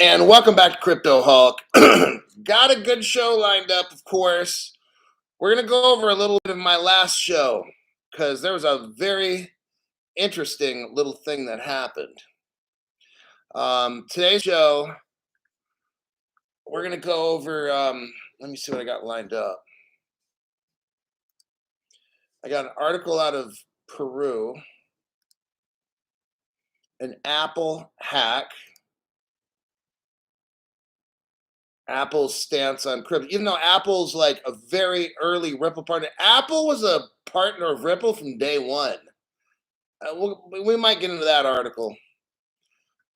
And welcome back to Crypto Hulk. Got a good show lined up, of course. We're going to go over a little bit of my last show because there was a very interesting little thing that happened. Today's show, we're going to go over, let me see what I got lined up. I got an article out of Peru, an Apple hack, Apple's stance on crypto. Even though Apple's like a very early Ripple partner, Apple was a partner of Ripple from day one. We might get into that article.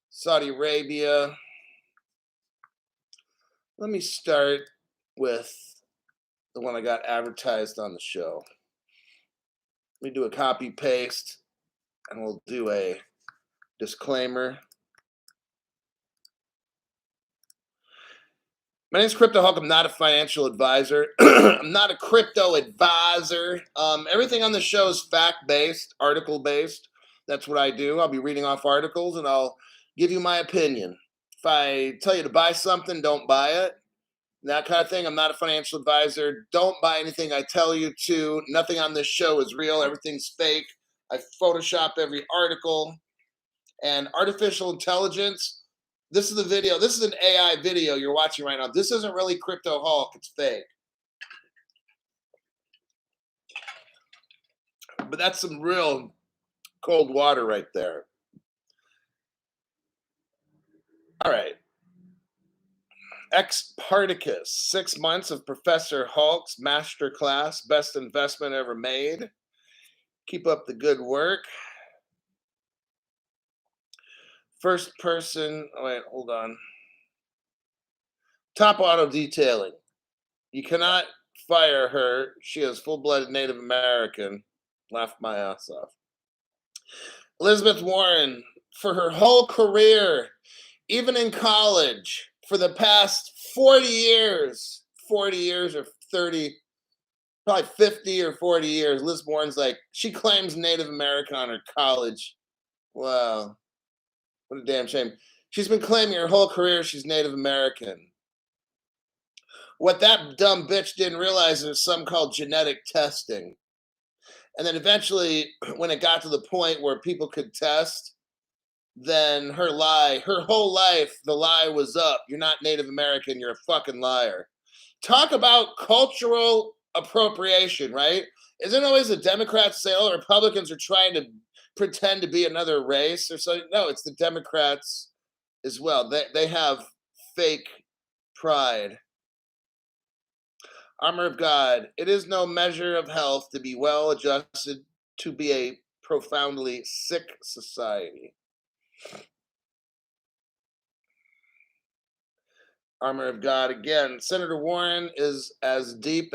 Saudi Arabia. Let me start with the one I got advertised on the show. Let me do a copy paste and we'll do a disclaimer. My name is Crypto Hulk. I'm not a financial advisor. I'm not a crypto advisor. Everything on the show is fact-based, article-based. That's what I do. I'll be reading off articles and I'll give you my opinion. If I tell you to buy something, don't buy it. That kind of thing. I'm not a financial advisor. Don't buy anything I tell you to. Nothing on this show is real. Everything's fake. I Photoshop every article. And artificial intelligence, this is the video. This is an AI video you're watching right now. This isn't really Crypto Hulk. It's fake. But that's some real cold water right there. All right. Ex-Particus, 6 months of Professor Hulk's masterclass, best investment ever made. Keep up the good work. First person, oh wait, hold on. Top Auto Detailing. You cannot fire her. She is full-blooded Native American. Laughed my ass off. Elizabeth Warren, for her whole career, even in college, for the past 40 years or 30, probably 50 or 40 years, Liz Warren's like, she claims Native American on her college. Wow. What a damn shame. She's been claiming her whole career she's Native American. What that dumb bitch didn't realize is something called genetic testing. And then eventually, when it got to the point where people could test, then her whole life, the lie was up. You're not Native American, you're a fucking liar. Talk about cultural appropriation, right? Isn't it always the Democrats say, oh, Republicans are trying to pretend to be another race or something? No, it's the Democrats as well. They have fake pride. Armor of God, it is no measure of health to be well adjusted to be a profoundly sick society. Armor of God again. Senator Warren is as deep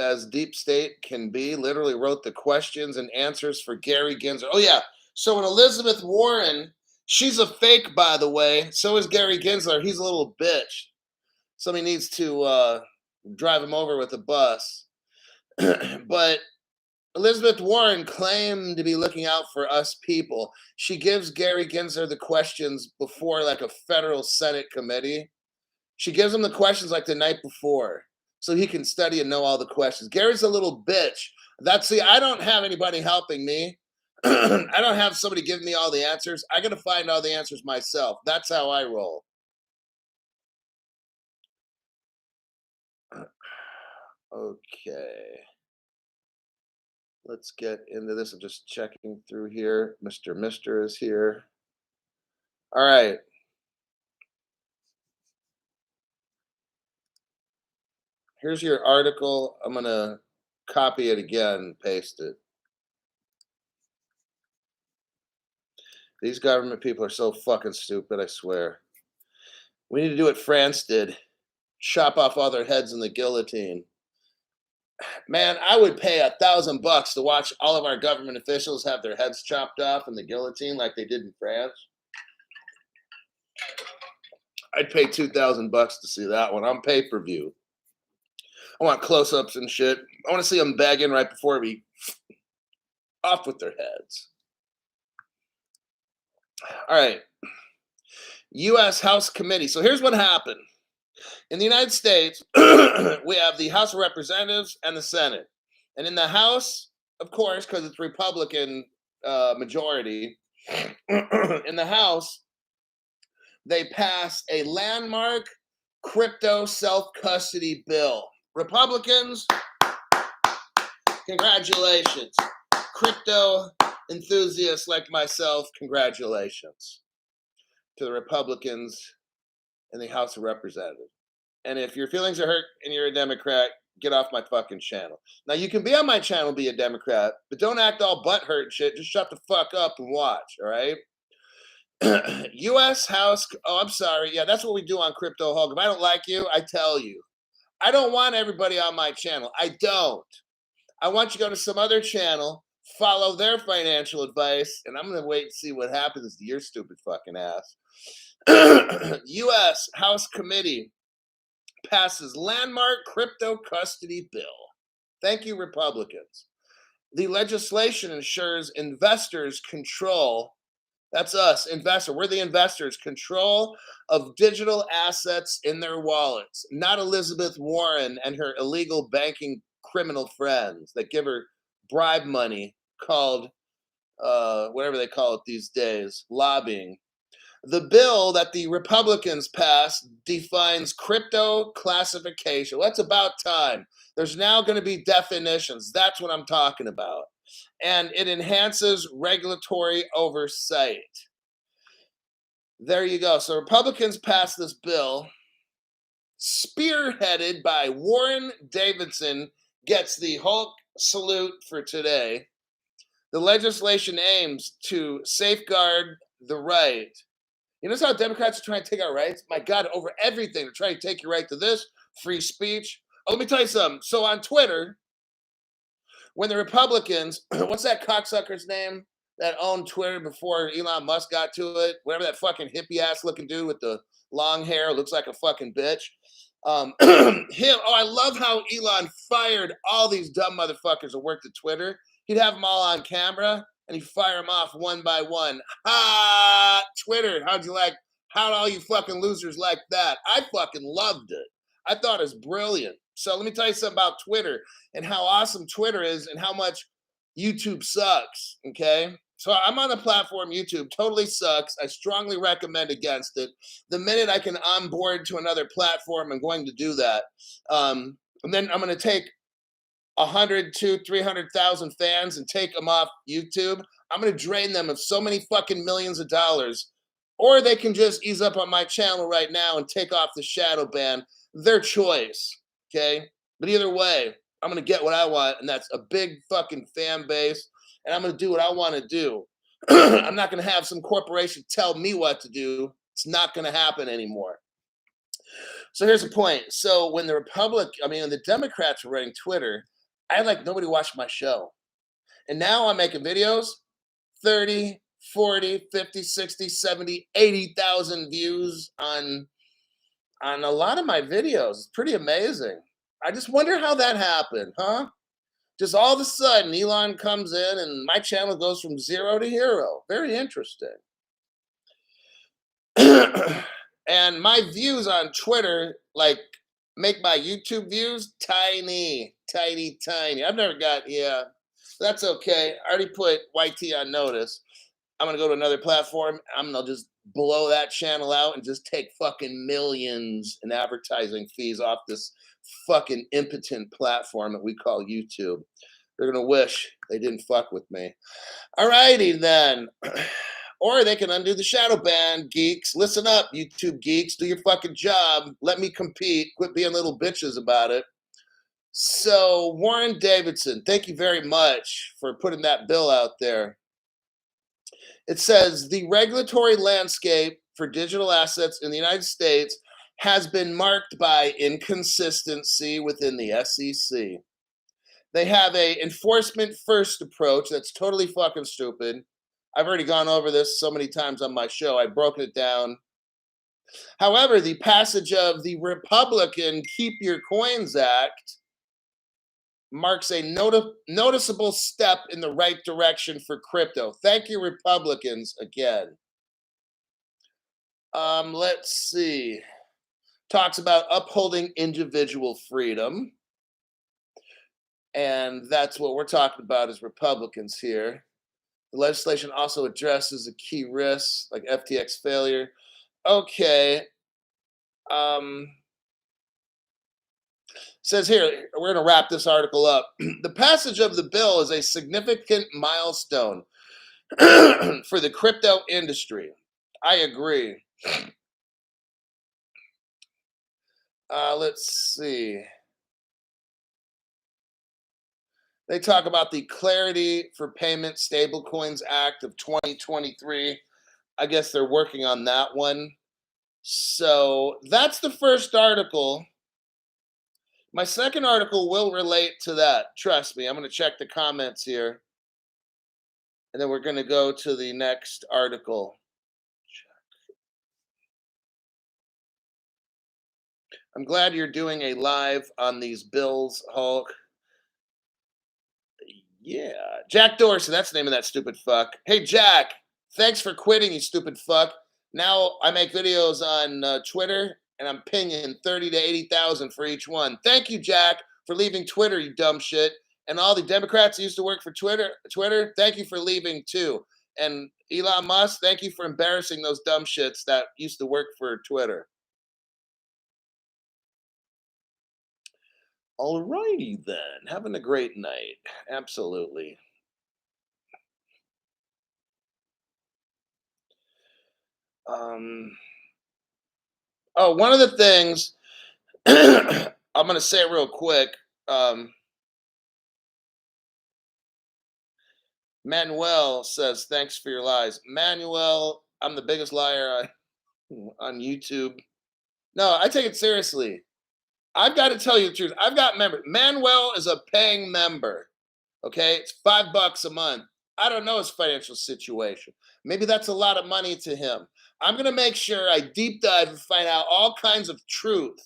state can be. Literally wrote the questions and answers for Gary Gensler. Oh yeah. So when Elizabeth Warren, she's a fake, by the way. So is Gary Gensler. He's a little bitch. Somebody needs to drive him over with a bus. But Elizabeth Warren claimed to be looking out for us people. She gives Gary Gensler the questions before like a federal Senate committee. She gives him the questions like the night before so he can study and know all the questions. Gary's a little bitch. I don't have anybody helping me. I don't have somebody giving me all the answers. I got to find all the answers myself. That's how I roll. Okay. Let's get into this. I'm just checking through here. Mr. is here. All right. Here's your article. I'm going to copy it again, paste it. These government people are so fucking stupid, I swear. We need to do what France did. Chop off all their heads in the guillotine. Man, I would pay $1,000 to watch all of our government officials have their heads chopped off in the guillotine like they did in France. I'd pay $2,000 to see that one on pay-per-view. I want close-ups and shit. I want to see them begging right before we off with their heads. All right. U.S. House Committee. So here's what happened. In the United States, we have the House of Representatives and the Senate. And in the House, of course, because it's Republican majority, in the House, they passed a landmark crypto self custody bill. Republicans, congratulations. Crypto enthusiasts like myself, congratulations to the Republicans in the House of Representatives. And if your feelings are hurt and you're a Democrat, get off my fucking channel. Now, you can be on my channel, be a Democrat, but don't act all butthurt and shit. Just shut the fuck up and watch, all right? U.S. House. Oh, I'm sorry. Yeah, that's what we do on Crypto Hulk. If I don't like you, I tell you. I don't want everybody on my channel. I don't. I want you to go to some other channel, follow their financial advice, and I'm going to wait and see what happens to your stupid fucking ass. U.S. House Committee passes landmark crypto custody bill. Thank you, Republicans. The legislation ensures investors control. That's us, investor. We're the investors. Control of digital assets in their wallets, not Elizabeth Warren and her illegal banking criminal friends that give her bribe money called whatever they call it these days, lobbying. The bill that the Republicans passed defines crypto classification. Well, that's about time. There's now going to be definitions. That's what I'm talking about. And it enhances regulatory oversight. There you go. So Republicans passed this bill, spearheaded by Warren Davidson, gets the Hulk salute for today. The legislation aims to safeguard the right. You notice how Democrats are trying to take our rights? My God, over everything. They're trying to take your right to this, free speech. Oh, let me tell you something. So on Twitter, when the Republicans, what's that cocksucker's name that owned Twitter before Elon Musk got to it? Whatever that fucking hippie ass looking dude with the long hair, looks like a fucking bitch. Him, oh, I love how Elon fired all these dumb motherfuckers that worked at Twitter. He'd have them all on camera and he'd fire them off one by one. Ha! Twitter, how'd all you fucking losers like that? I fucking loved it. I thought it was brilliant. So let me tell you something about Twitter and how awesome Twitter is and how much YouTube sucks, okay? So I'm on the platform YouTube, totally sucks. I strongly recommend against it. The minute I can onboard to another platform, I'm going to do that. And then I'm going to take 100 to 300,000 fans and take them off YouTube. I'm going to drain them of so many fucking millions of dollars. Or they can just ease up on my channel right now and take off the shadow ban. Their choice, okay? But either way, I'm going to get what I want, and that's a big fucking fan base, and I'm going to do what I want to do. I'm not going to have some corporation tell me what to do. It's not going to happen anymore. So here's the point. So when the Democrats were running Twitter, I had like nobody watched my show. And now I'm making videos, 30, 40, 50, 60, 70, 80,000 views on a lot of my videos. It's pretty amazing. I just wonder how that happened, huh? Just all of a sudden, Elon comes in and my channel goes from 0 to hero. Very interesting. And my views on Twitter, like, make my YouTube views tiny, tiny, tiny. I've never got, yeah, that's okay. I already put YT on notice. I'm going to go to another platform. I'm going to just blow that channel out and just take fucking millions in advertising fees off this fucking impotent platform that we call YouTube. They're going to wish they didn't fuck with me. All righty then. Or they can undo the shadow ban, geeks. Listen up, YouTube geeks. Do your fucking job. Let me compete. Quit being little bitches about it. So, Warren Davidson, thank you very much for putting that bill out there. It says the regulatory landscape for digital assets in the United States has been marked by inconsistency within the SEC. They have a enforcement first approach that's totally fucking stupid. I've already gone over this so many times on my show. I've broken it down. However, the passage of the Republican Keep Your Coins Act marks a noticeable step in the right direction for crypto. Thank you, Republicans, again. Let's see. Talks about upholding individual freedom. And that's what we're talking about as Republicans here. The legislation also addresses the key risks like FTX failure. Okay. Um, Says here, we're going to wrap this article up. The passage of the bill is a significant milestone for the crypto industry. I agree. Let's see. They talk about the Clarity for Payment Stablecoins Act of 2023. I guess they're working on that one. So that's the first article. My second article will relate to that. Trust me. I'm going to check the comments here. And then we're going to go to the next article. I'm glad you're doing a live on these bills, Hulk. Yeah. Jack Dorsey, that's the name of that stupid fuck. Hey, Jack, thanks for quitting, you stupid fuck. Now I make videos on Twitter, and I'm pinging 30 to 80,000 for each one. Thank you, Jack, for leaving Twitter, you dumb shit. And all the Democrats that used to work for Twitter, thank you for leaving too. And Elon Musk, thank you for embarrassing those dumb shits that used to work for Twitter. All righty then. Having a great night. Absolutely. Um, one of the things I'm going to say real quick. Manuel says, "Thanks for your lies." Manuel, I'm the biggest liar on YouTube. No, I take it seriously. I've got to tell you the truth. I've got members. Manuel is a paying member. Okay, it's $5 a month. I don't know his financial situation. Maybe that's a lot of money to him. I'm going to make sure I deep dive and find out all kinds of truth.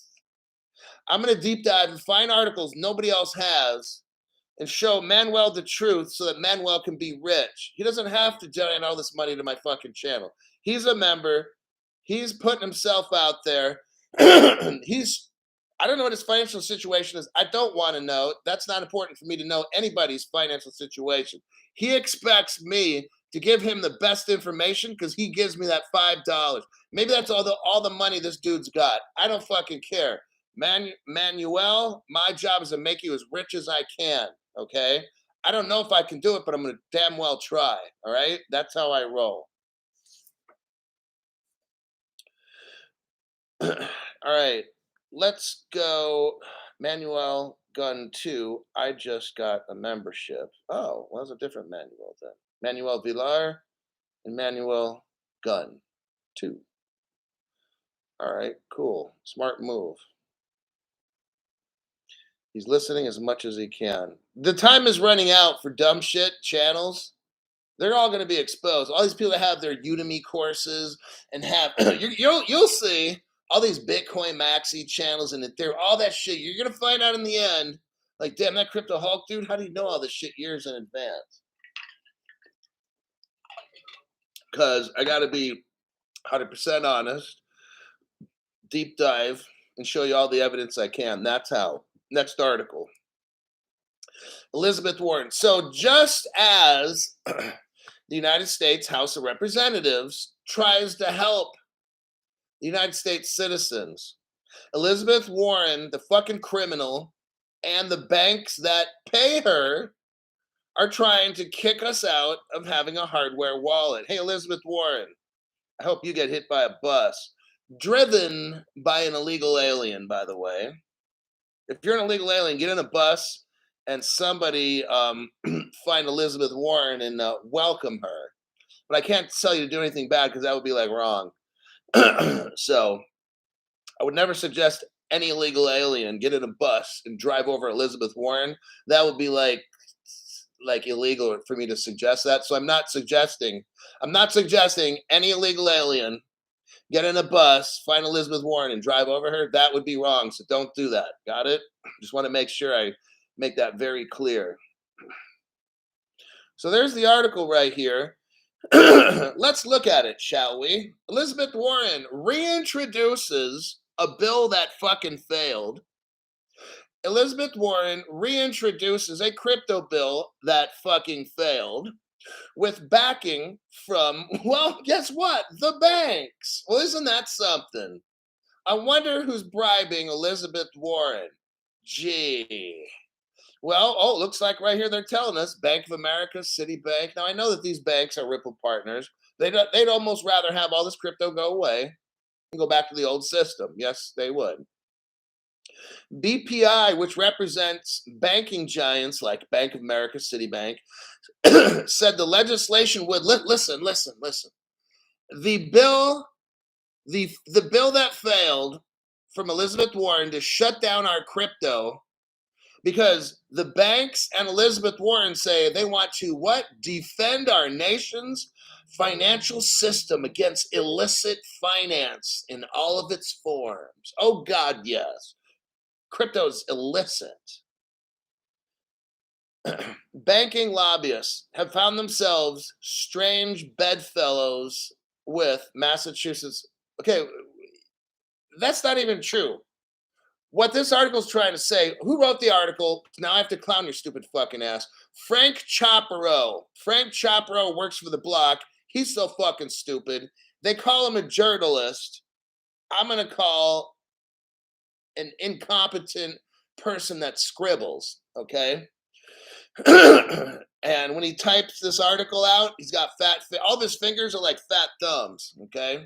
I'm going to deep dive and find articles nobody else has and show Manuel the truth so that Manuel can be rich. He doesn't have to donate all this money to my fucking channel. He's a member. He's putting himself out there. I don't know what his financial situation is. I don't want to know. That's not important for me to know anybody's financial situation. He expects me to give him the best information because he gives me that $5. Maybe that's all the money this dude's got. I don't fucking care. Manuel, my job is to make you as rich as I can. Okay. I don't know if I can do it, but I'm going to damn well try. All right. That's how I roll. All right. Let's go. Manuel Gun 2. I just got a membership. Oh, well, that's a different Manuel then. Manuel Villar and Manuel Gun 2. All right. Cool. Smart move. He's listening as much as he can. The time is running out for dumb shit channels. They're all going to be exposed. All these people that have their Udemy courses and have you'll see all these Bitcoin Maxi channels and they're all that shit. You're going to find out in the end, like, damn, that Crypto Hulk dude, how do you know all this shit years in advance? Because I got to be 100% honest, deep dive, and show you all the evidence I can. That's how. Next article. Elizabeth Warren. So just as the United States House of Representatives tries to help the United States citizens, Elizabeth Warren, the fucking criminal, and the banks that pay her are trying to kick us out of having a hardware wallet. Hey, Elizabeth Warren, I hope you get hit by a bus. Driven by an illegal alien, by the way. If you're an illegal alien, get in a bus and somebody find Elizabeth Warren and welcome her. But I can't tell you to do anything bad because that would be like wrong. So I would never suggest any illegal alien get in a bus and drive over Elizabeth Warren. That would be like illegal for me to suggest that. So I'm not suggesting any illegal alien get in a bus, find Elizabeth Warren, and drive over her. That would be wrong. So don't do that. Got it? Just want to make sure I make that very clear. So there's the article right here. Let's look at it, shall we? Elizabeth Warren reintroduces a bill that fucking failed. Elizabeth Warren reintroduces a crypto bill that fucking failed with backing from, well, guess what? The banks. Well, isn't that something? I wonder who's bribing Elizabeth Warren. Gee. Well, oh, looks like right here they're telling us Bank of America, Citibank. Now I know that these banks are Ripple partners. They'd almost rather have all this crypto go away and go back to the old system. Yes, they would. BPI, which represents banking giants like Bank of America, Citibank, said the legislation would listen. The bill, the bill that failed from Elizabeth Warren to shut down our crypto because the banks and Elizabeth Warren say they want to what? Defend our nation's financial system against illicit finance in all of its forms. Oh God, yes. Crypto's illicit. Banking lobbyists have found themselves strange bedfellows with Massachusetts. Okay, that's not even true. What this article is trying to say, who wrote the article? Now I have to clown your stupid fucking ass. Frank Chaparro. Frank Chaparro works for the Block. He's so fucking stupid. They call him a journalist. I'm going to call an incompetent person that scribbles, okay? And when he types this article out, he's got all of his fingers are like fat thumbs, okay?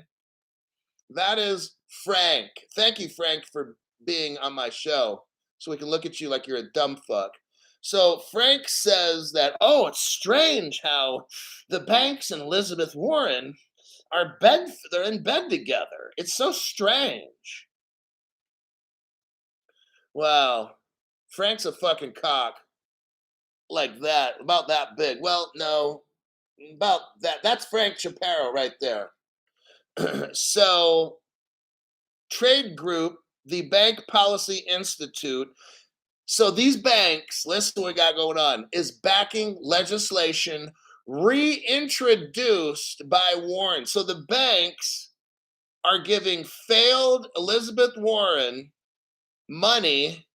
That is Frank. Thank you, Frank, for being on my show so we can look at you like you're a dumb fuck. So Frank says that, oh, it's strange how the banks and Elizabeth Warren they're in bed together. It's so strange. Wow. Frank's a fucking cock like that, about that big. Well, no, about that. That's Frank Chaparro right there. So, trade group, the Bank Policy Institute. So these banks, listen to what we got going on, is backing legislation reintroduced by Warren. So the banks are giving failed Elizabeth Warren money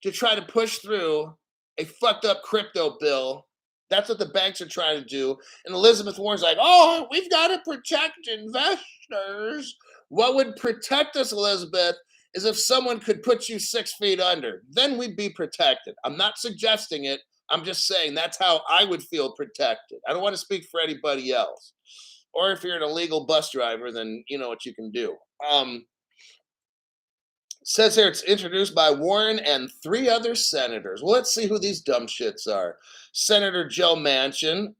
to try to push through a fucked up crypto bill. That's what the banks are trying to do. And Elizabeth Warren's like, oh, we've got to protect investors. What would protect us, Elizabeth, is if someone could put you 6 feet under. Then we'd be protected. I'm not suggesting it. I'm just saying that's how I would feel protected. I don't want to speak for anybody else. Or if you're an illegal bus driver, then you know what you can do. Says here it's introduced by Warren and 3 other senators. Well, let's see who these dumb shits are. Senator Joe Manchin,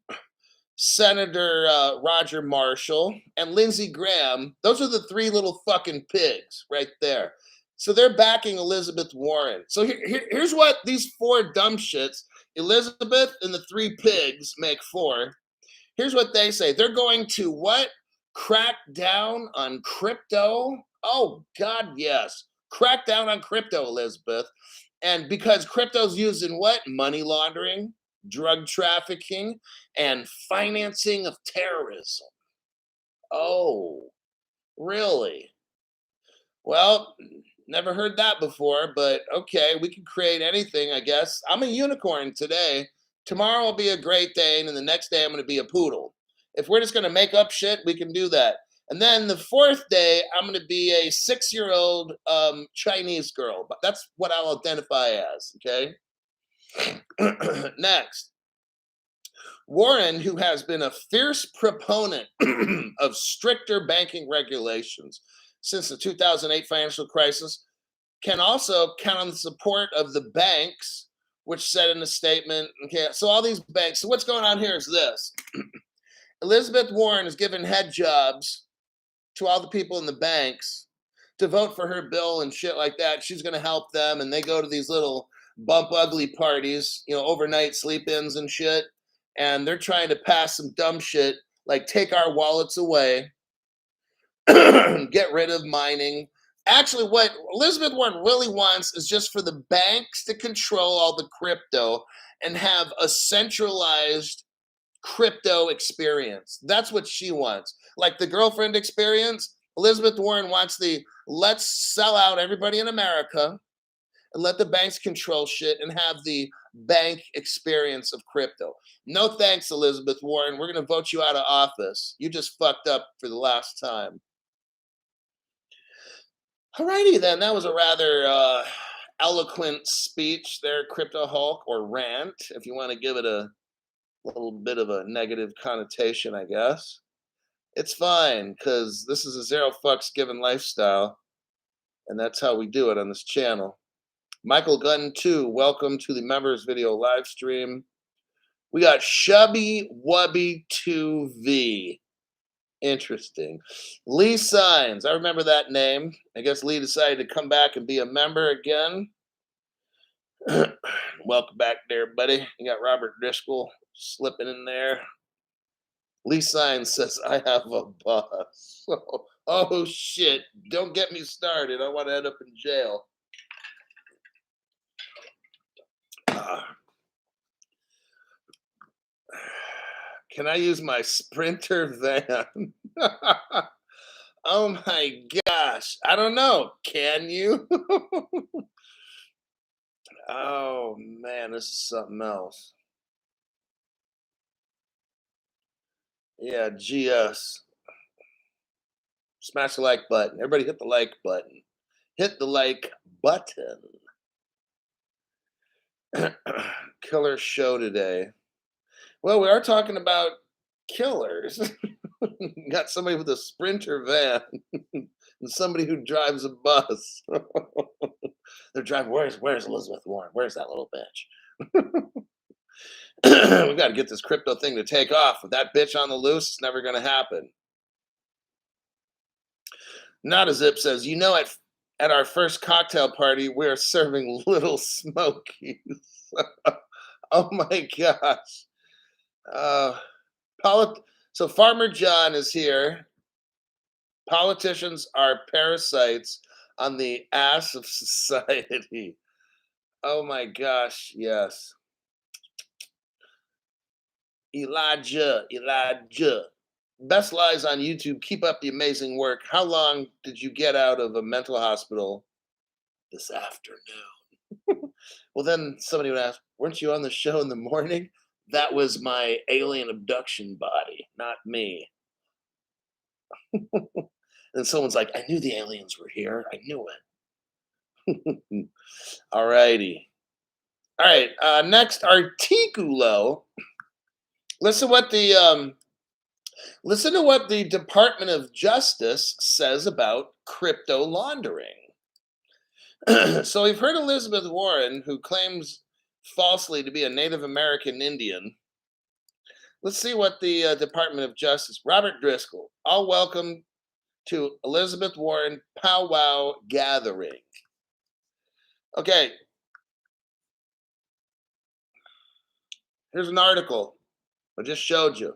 Senator Roger Marshall, and Lindsey Graham. Those are the 3 little fucking pigs right there. So they're backing Elizabeth Warren. So here's what these 4 dumb shits, Elizabeth and the 3 pigs make 4. Here's what they say. They're going to what? Crack down on crypto? Oh, God, yes. Crack down on crypto, Elizabeth. And because crypto's used in what? Money laundering, drug trafficking, and financing of terrorism. Oh, really? Well, never heard that before, but okay, we can create anything, I guess. I'm a unicorn today. Tomorrow will be a Great Dane, and the next day I'm going to be a poodle. If we're just going to make up shit, we can do that. And then the 4th day, I'm going to be a 6-year-old Chinese girl. But that's what I'll identify as, okay? Next. Warren, who has been a fierce proponent of stricter banking regulations since the 2008 financial crisis, can also count on the support of the banks, which said in a statement, okay, so all these banks, so what's going on here is this. Elizabeth Warren has given head jobs to all the people in the banks to vote for her bill and shit like that. She's going to help them, and they go to these little bump ugly parties, overnight sleep-ins and shit, and they're trying to pass some dumb shit like take our wallets away, get rid of mining. Actually, what Elizabeth Warren really wants is just for the banks to control all the crypto and have a centralized crypto experience. That's what she wants. Like the girlfriend experience, Elizabeth Warren wants the let's sell out everybody in America and let the banks control shit and have the bank experience of crypto. No thanks, Elizabeth Warren. We're going to vote you out of office. You just fucked up for the last time. Alrighty then, that was a rather eloquent speech there, Crypto Hulk, or rant, if you want to give it a little bit of a negative connotation, I guess. It's fine, because this is a zero fucks given lifestyle, and that's how we do it on this channel. Michael Gunn 2, welcome to the members video live stream. We got Shubby Wubby 2V. Interesting. Lee Signs, I remember that name. I guess Lee decided to come back and be a member again. Welcome back there, buddy. You got Robert Driscoll slipping in there. Lee Signs says, I have a boss. Oh, shit. Don't get me started. I want to end up in jail. Can I use my Sprinter van? Oh my gosh. I don't know. Can you? Oh man, this is something else. Yeah, GS. Smash the like button. Everybody hit the like button. Hit the like button. Killer show today. Well, we are talking about killers. Got somebody with a Sprinter van and somebody who drives a bus. They're driving. Where's Elizabeth Warren? Where's that little bitch? We got to get this crypto thing to take off. With that bitch on the loose, it's never going to happen. Not a Zip says, you know, at our first cocktail party, we're serving little smokies. Oh my gosh. So Farmer John is here. Politicians are parasites on the ass of society. Oh my gosh, yes. Elijah. Best lies on YouTube. Keep up the amazing work. How long did you get out of a mental hospital this afternoon? Well, then somebody would ask, weren't you on the show in the morning? That was my alien abduction body, not me. And someone's like, I knew the aliens were here. I knew it. All righty. All right. Next, Articulo. Listen to what the Department of Justice says about crypto laundering. So we've heard Elizabeth Warren, who claims falsely to be a Native American Indian. Let's see what the Department of Justice, Robert Driscoll, all welcome to Elizabeth Warren powwow gathering. Okay. Here's an article I just showed you.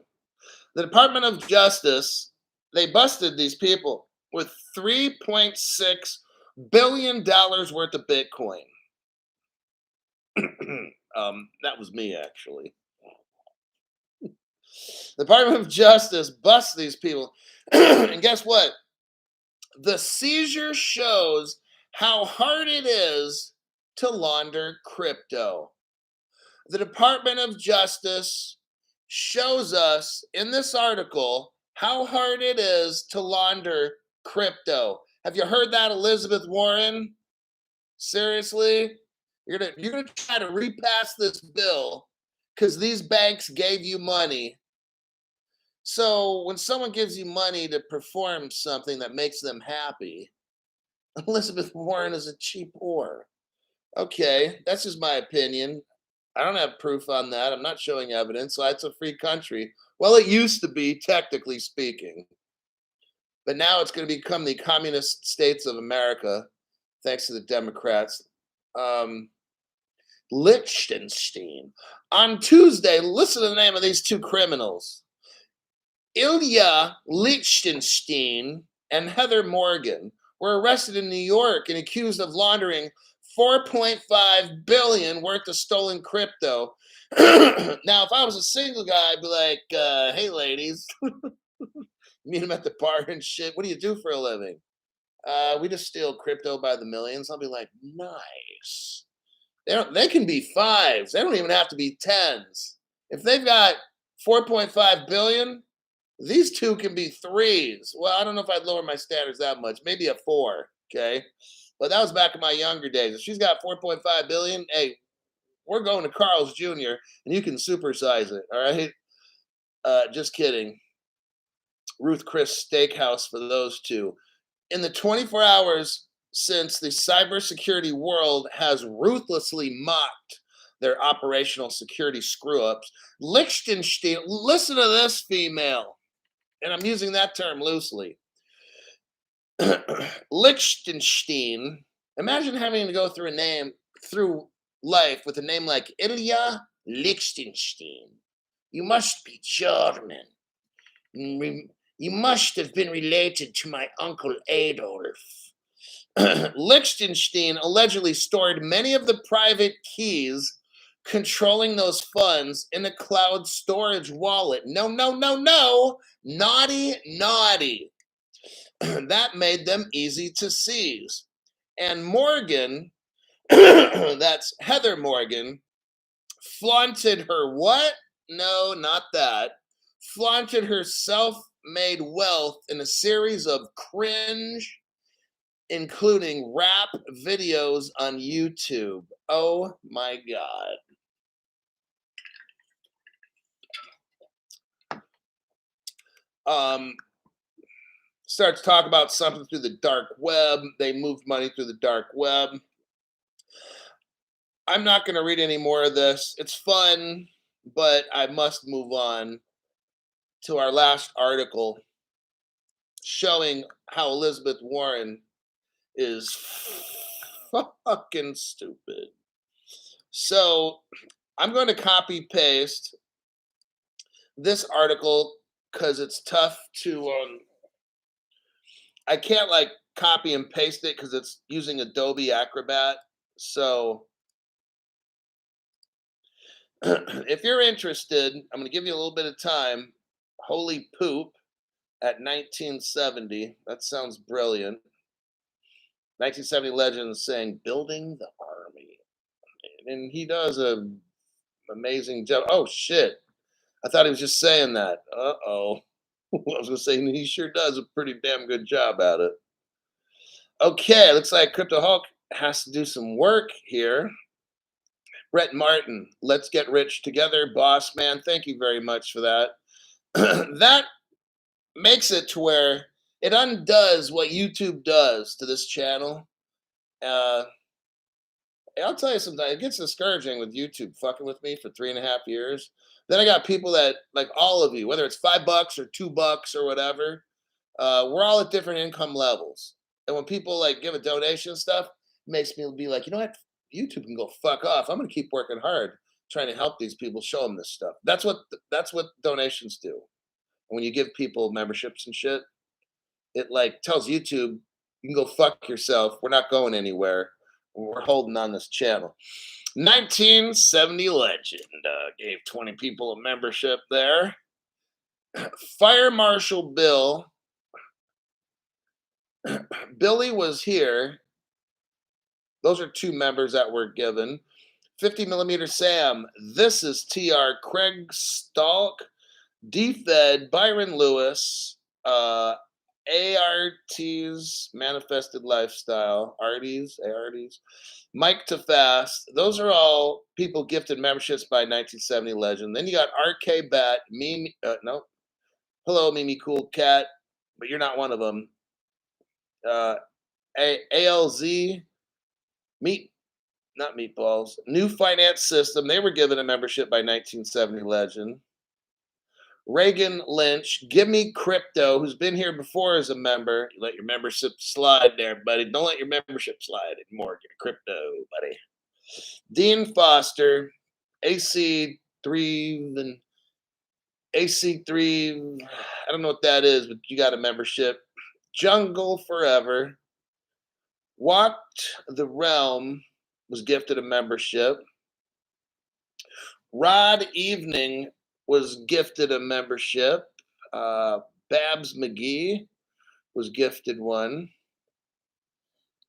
The Department of Justice, they busted these people with $3.6 billion worth of Bitcoin. That was me, actually. The Department of Justice busts these people. And guess what? The seizure shows how hard it is to launder crypto. The Department of Justice shows us in this article how hard it is to launder crypto. Have you heard that, Elizabeth Warren? Seriously? You're gonna try to repass this bill because these banks gave you money. So when someone gives you money to perform something that makes them happy, Elizabeth Warren is a cheap whore. Okay, that's just my opinion. I don't have proof on that. I'm not showing evidence. So it's a free country. Well, it used to be, technically speaking. But now it's going to become the communist states of America, thanks to the Democrats. Liechtenstein. On Tuesday, listen to the name of these two criminals. Ilya Liechtenstein and Heather Morgan were arrested in New York and accused of laundering 4.5 billion worth of stolen crypto. Now, if I was a single guy, I'd be like, hey, ladies, meet them at the bar and shit. What do you do for a living? We just steal crypto by the millions. I'll be like, nice. They can be fives. They don't even have to be tens. If they've got 4.5 billion, these two can be threes. Well, I don't know if I'd lower my standards that much. Maybe a four. Okay. But that was back in my younger days. If she's got 4.5 billion, hey, we're going to Carl's Jr. and you can supersize it. All right. Just kidding. Ruth Chris Steakhouse for those two. In the 24 hours since the cybersecurity world has ruthlessly mocked their operational security screw ups, Liechtenstein, listen to this female, and I'm using that term loosely. Liechtenstein, imagine having to go through life with a name like Ilya Liechtenstein. You must be German. You must have been related to my uncle Adolf. Liechtenstein allegedly stored many of the private keys controlling those funds in a cloud storage wallet. No, no, no, no. Naughty, naughty. That made them easy to seize. And Morgan, that's Heather Morgan, flaunted her what? No, not that. Flaunted her self-made wealth in a series of cringe, including rap videos on YouTube. Oh my God. Starts to talk about something through the dark web. They moved money through the dark web. I'm not going to read any more of this. It's fun, but I must move on to our last article showing how Elizabeth Warren is fucking stupid. So I'm going to copy paste this article because it's tough to I can't like copy and paste it because it's using Adobe Acrobat. So if you're interested, I'm going to give you a little bit of time. Holy poop at 1970. That sounds brilliant. 1970 legend saying building the army. And he does an amazing job. Oh, shit. I thought he was just saying that. Uh-oh. I was going to say he sure does a pretty damn good job at it. Okay, looks like Crypto Hulk has to do some work here. Brett Martin, let's get rich together, boss man. Thank you very much for that. That makes it to where it undoes what YouTube does to this channel. I'll tell you sometimes it gets discouraging with YouTube fucking with me for 3.5 years. Then I got people that like all of you, whether it's $5 or $2 or whatever, we're all at different income levels. And when people like give a donation and stuff, it makes me be like, you know what? YouTube can go fuck off. I'm gonna keep working hard trying to help these people, show them this stuff. That's what donations do. When you give people memberships and shit, it like tells YouTube you can go fuck yourself. We're not going anywhere. We're holding on this channel. 1970 legend gave 20 people a membership there. Fire Marshal Bill. Billy was here. Those are 2 members that were given. 50 millimeter Sam. This is TR. Craig Stalk. D-Fed. Byron Lewis. ART's Manifested Lifestyle. ARTs. Mike Tafast. Those are all people gifted memberships by 1970 legend. Then you got RK Bat. Mimi. No. Hello, Mimi Cool Cat. But you're not one of them. ALZ. Not Meatballs. New Finance System. They were given a membership by 1970 legend. Reagan Lynch. Give Me Crypto, who's been here before as a member. You let your membership slide there, buddy. Don't let your membership slide anymore. Get crypto, buddy. Dean Foster. AC3. AC3. I don't know what that is, but you got a membership. Jungle Forever. Walked the Realm. was gifted a membership. Rod Evening was gifted a membership. Uh, Babs McGee was gifted one.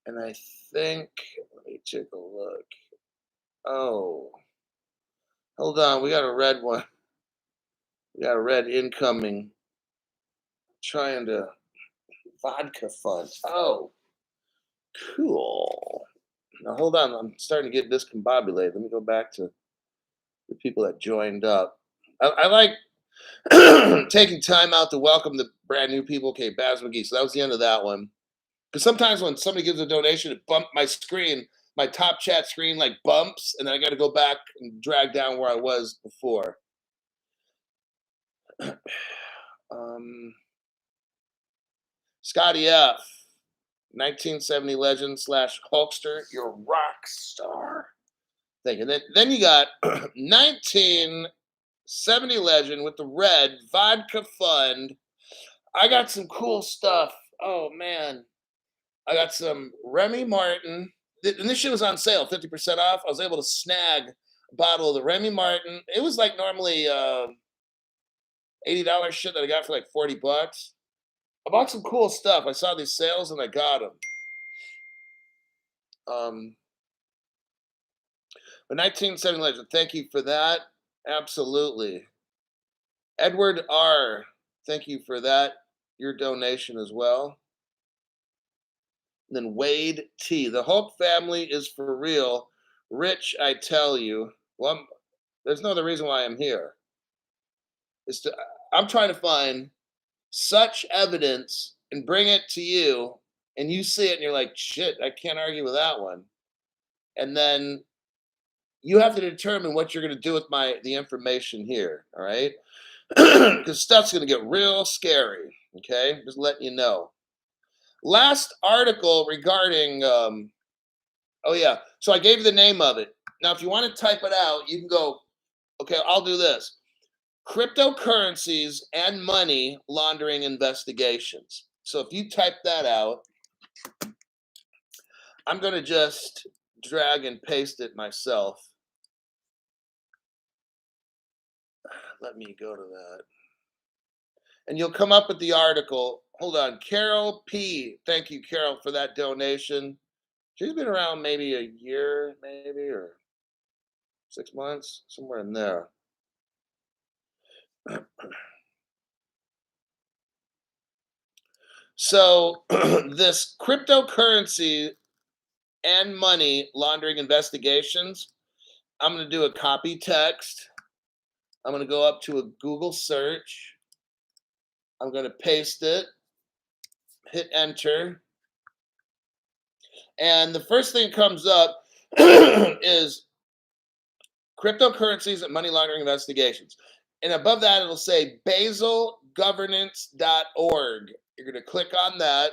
And I think, let me take a look. Oh, hold on. We got a red one. We got a red incoming. Trying to vodka fund. Oh, cool. Now hold on. I'm starting to get discombobulated. Let me go back to the people that joined up. I like taking time out to welcome the brand new people. Okay, Baz McGee. So that was the end of that one. Because sometimes when somebody gives a donation, it bump my screen, my top chat screen like bumps, and then I got to go back and drag down where I was before. Scotty F, 1970 legend / Hulkster, you're a rock star. Thank you. Then you got 1970 legend with the red vodka fund. I got some cool stuff. Oh man, I got some Remy Martin. And this shit was on sale, 50% off. I was able to snag a bottle of the Remy Martin. It was like normally $80 shit that I got for like $40. I bought some cool stuff. I saw these sales and I got them. But 1970 legend, thank you for that. Absolutely. Edward R, thank you for that. Your donation as well. And then Wade T, the Hulk family is for real. Rich, I tell you. Well, there's no other reason why I'm here. I'm trying to find such evidence and bring it to you, and you see it and you're like, shit, I can't argue with that one. And then you have to determine what you're going to do with the information here, all right? Because stuff's going to get real scary, okay? Just letting you know. Last article regarding, oh yeah, so I gave you the name of it. Now, if you want to type it out, you can go, okay, I'll do this. Cryptocurrencies and money laundering investigations. So if you type that out, I'm going to just drag and paste it myself. Let me go to that. And you'll come up with the article. Hold on. Carol P. Thank you, Carol, for that donation. She's been around maybe a year, maybe, or 6 months, somewhere in there. So this cryptocurrency and money laundering investigations, I'm going to do a copy text. I'm going to go up to a Google search. I'm going to paste it, hit enter. And the first thing that comes up is cryptocurrencies and money laundering investigations. And above that, it'll say baselgovernance.org. You're going to click on that.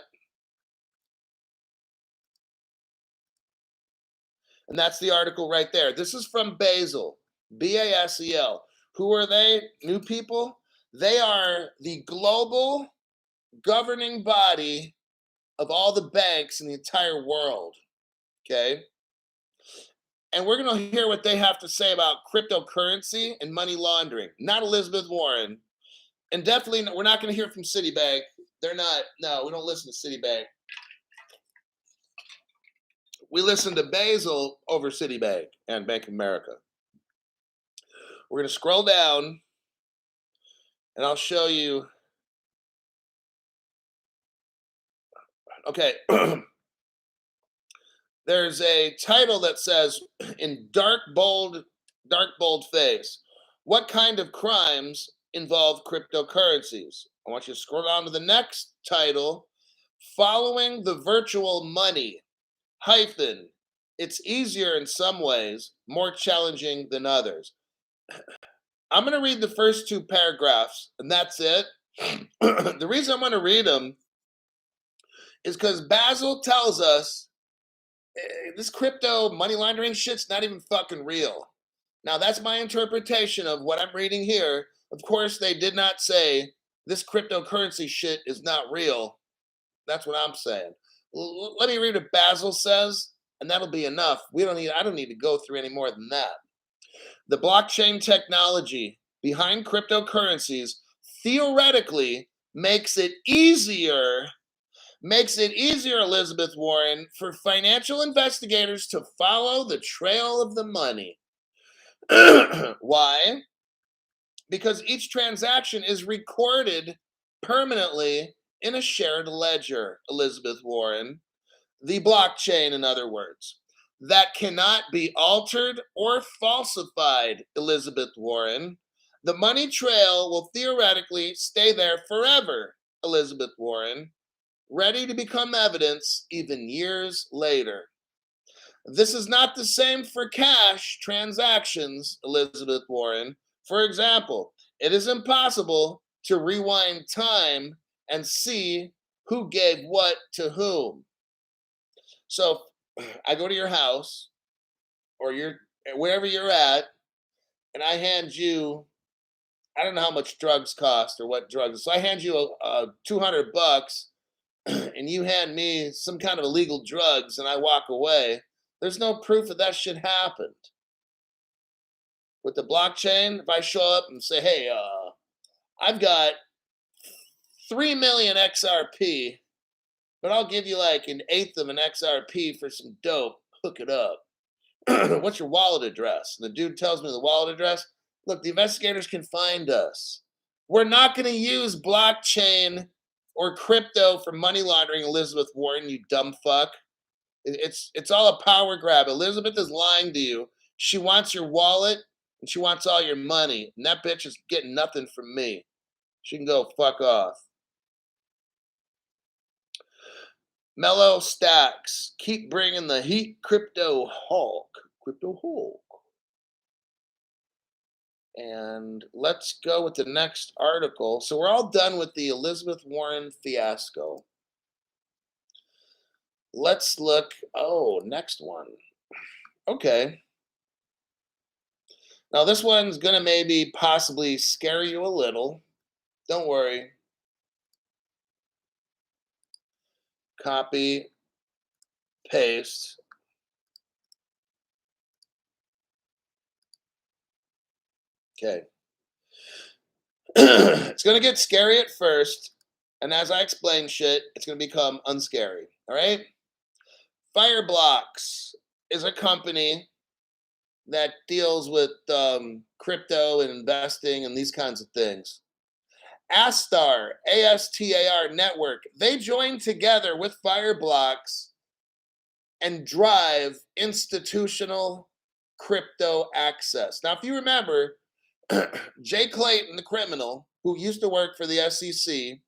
And that's the article right there. This is from Basel, BASEL. Who are they? New people? They are the global governing body of all the banks in the entire world. Okay? And we're going to hear what they have to say about cryptocurrency and money laundering. Not Elizabeth Warren. And definitely, we're not going to hear from Citibank. They're not, no, we don't listen to Citibank. We listen to Basel over Citibank and Bank of America. We're going to scroll down, and I'll show you. Okay. There's a title that says, in dark bold face, what kind of crimes involve cryptocurrencies? I want you to scroll down to the next title, following the virtual money, it's easier in some ways, more challenging than others. I'm going to read the first 2 paragraphs, and that's it. The reason I'm going to read them is because Basil tells us this crypto money laundering shit's not even fucking real. Now, that's my interpretation of what I'm reading here. Of course, they did not say this cryptocurrency shit is not real. That's what I'm saying. Let me read what Basil says. and that'll be enough. I don't need to go through any more than that. The blockchain technology behind cryptocurrencies theoretically makes it easier, Elizabeth Warren, for financial investigators to follow the trail of the money. Why? Because each transaction is recorded permanently in a shared ledger, Elizabeth Warren. The blockchain, in other words, that cannot be altered or falsified, Elizabeth Warren. The money trail will theoretically stay there forever, Elizabeth Warren, ready to become evidence even years later. This is not the same for cash transactions, Elizabeth Warren. For example, it is impossible to rewind time and see who gave what to whom. So I go to your house or wherever you're at, and I hand you, I don't know how much drugs cost or what drugs. So I hand you a $200 and you hand me some kind of illegal drugs and I walk away. There's no proof that that shit happened. With the blockchain, if I show up and say, hey, I've got 3 million XRP, but I'll give you like an eighth of an XRP for some dope, hook it up. What's your wallet address? And the dude tells me the wallet address. Look, the investigators can find us. We're not going to use blockchain or crypto for money laundering, Elizabeth Warren, you dumb fuck. It's all a power grab. Elizabeth is lying to you. She wants your wallet and she wants all your money. And that bitch is getting nothing from me. She can go fuck off. Mellow Stacks. Keep bringing the heat, Crypto Hulk. Crypto Hulk. And let's go with the next article. So we're all done with the Elizabeth Warren fiasco. Let's look. Oh, next one. Okay. Now this one's going to maybe possibly scare you a little. Don't worry. Copy, paste. Okay. It's going to get scary at first. And as I explain shit, it's going to become unscary. All right? Fireblocks is a company that deals with crypto and investing and these kinds of things. Astar, ASTAR network, they join together with Fireblocks and drive institutional crypto access. Now, if you remember, Jay Clayton, the criminal who used to work for the SEC,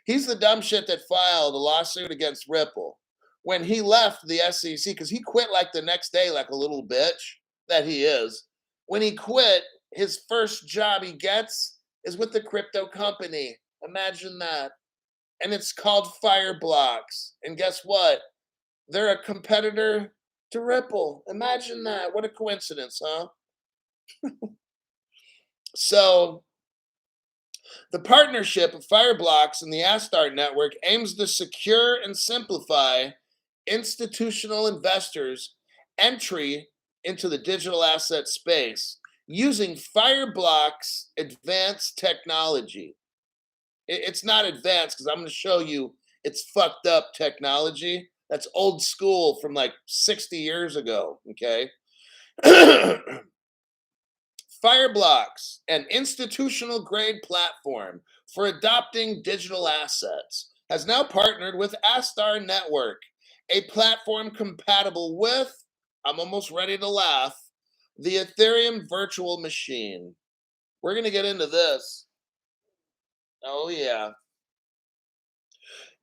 he's the dumb shit that filed a lawsuit against Ripple. When he left the SEC, because he quit like the next day, like a little bitch that he is. When he quit, his first job he gets is with the crypto company. Imagine that. And it's called Fireblocks. And guess what? They're a competitor to Ripple. Imagine that. What a coincidence, huh? So the partnership of Fireblocks and the Astar network aims to secure and simplify institutional investors' entry into the digital asset space using Fireblocks' advanced technology. It's not advanced because I'm going to show you it's fucked up technology. That's old school from like 60 years ago, okay? Fireblocks, an institutional grade platform for adopting digital assets, has now partnered with Astar Network, a platform compatible with, I'm almost ready to laugh, the Ethereum virtual machine. We're going to get into this. Oh, yeah.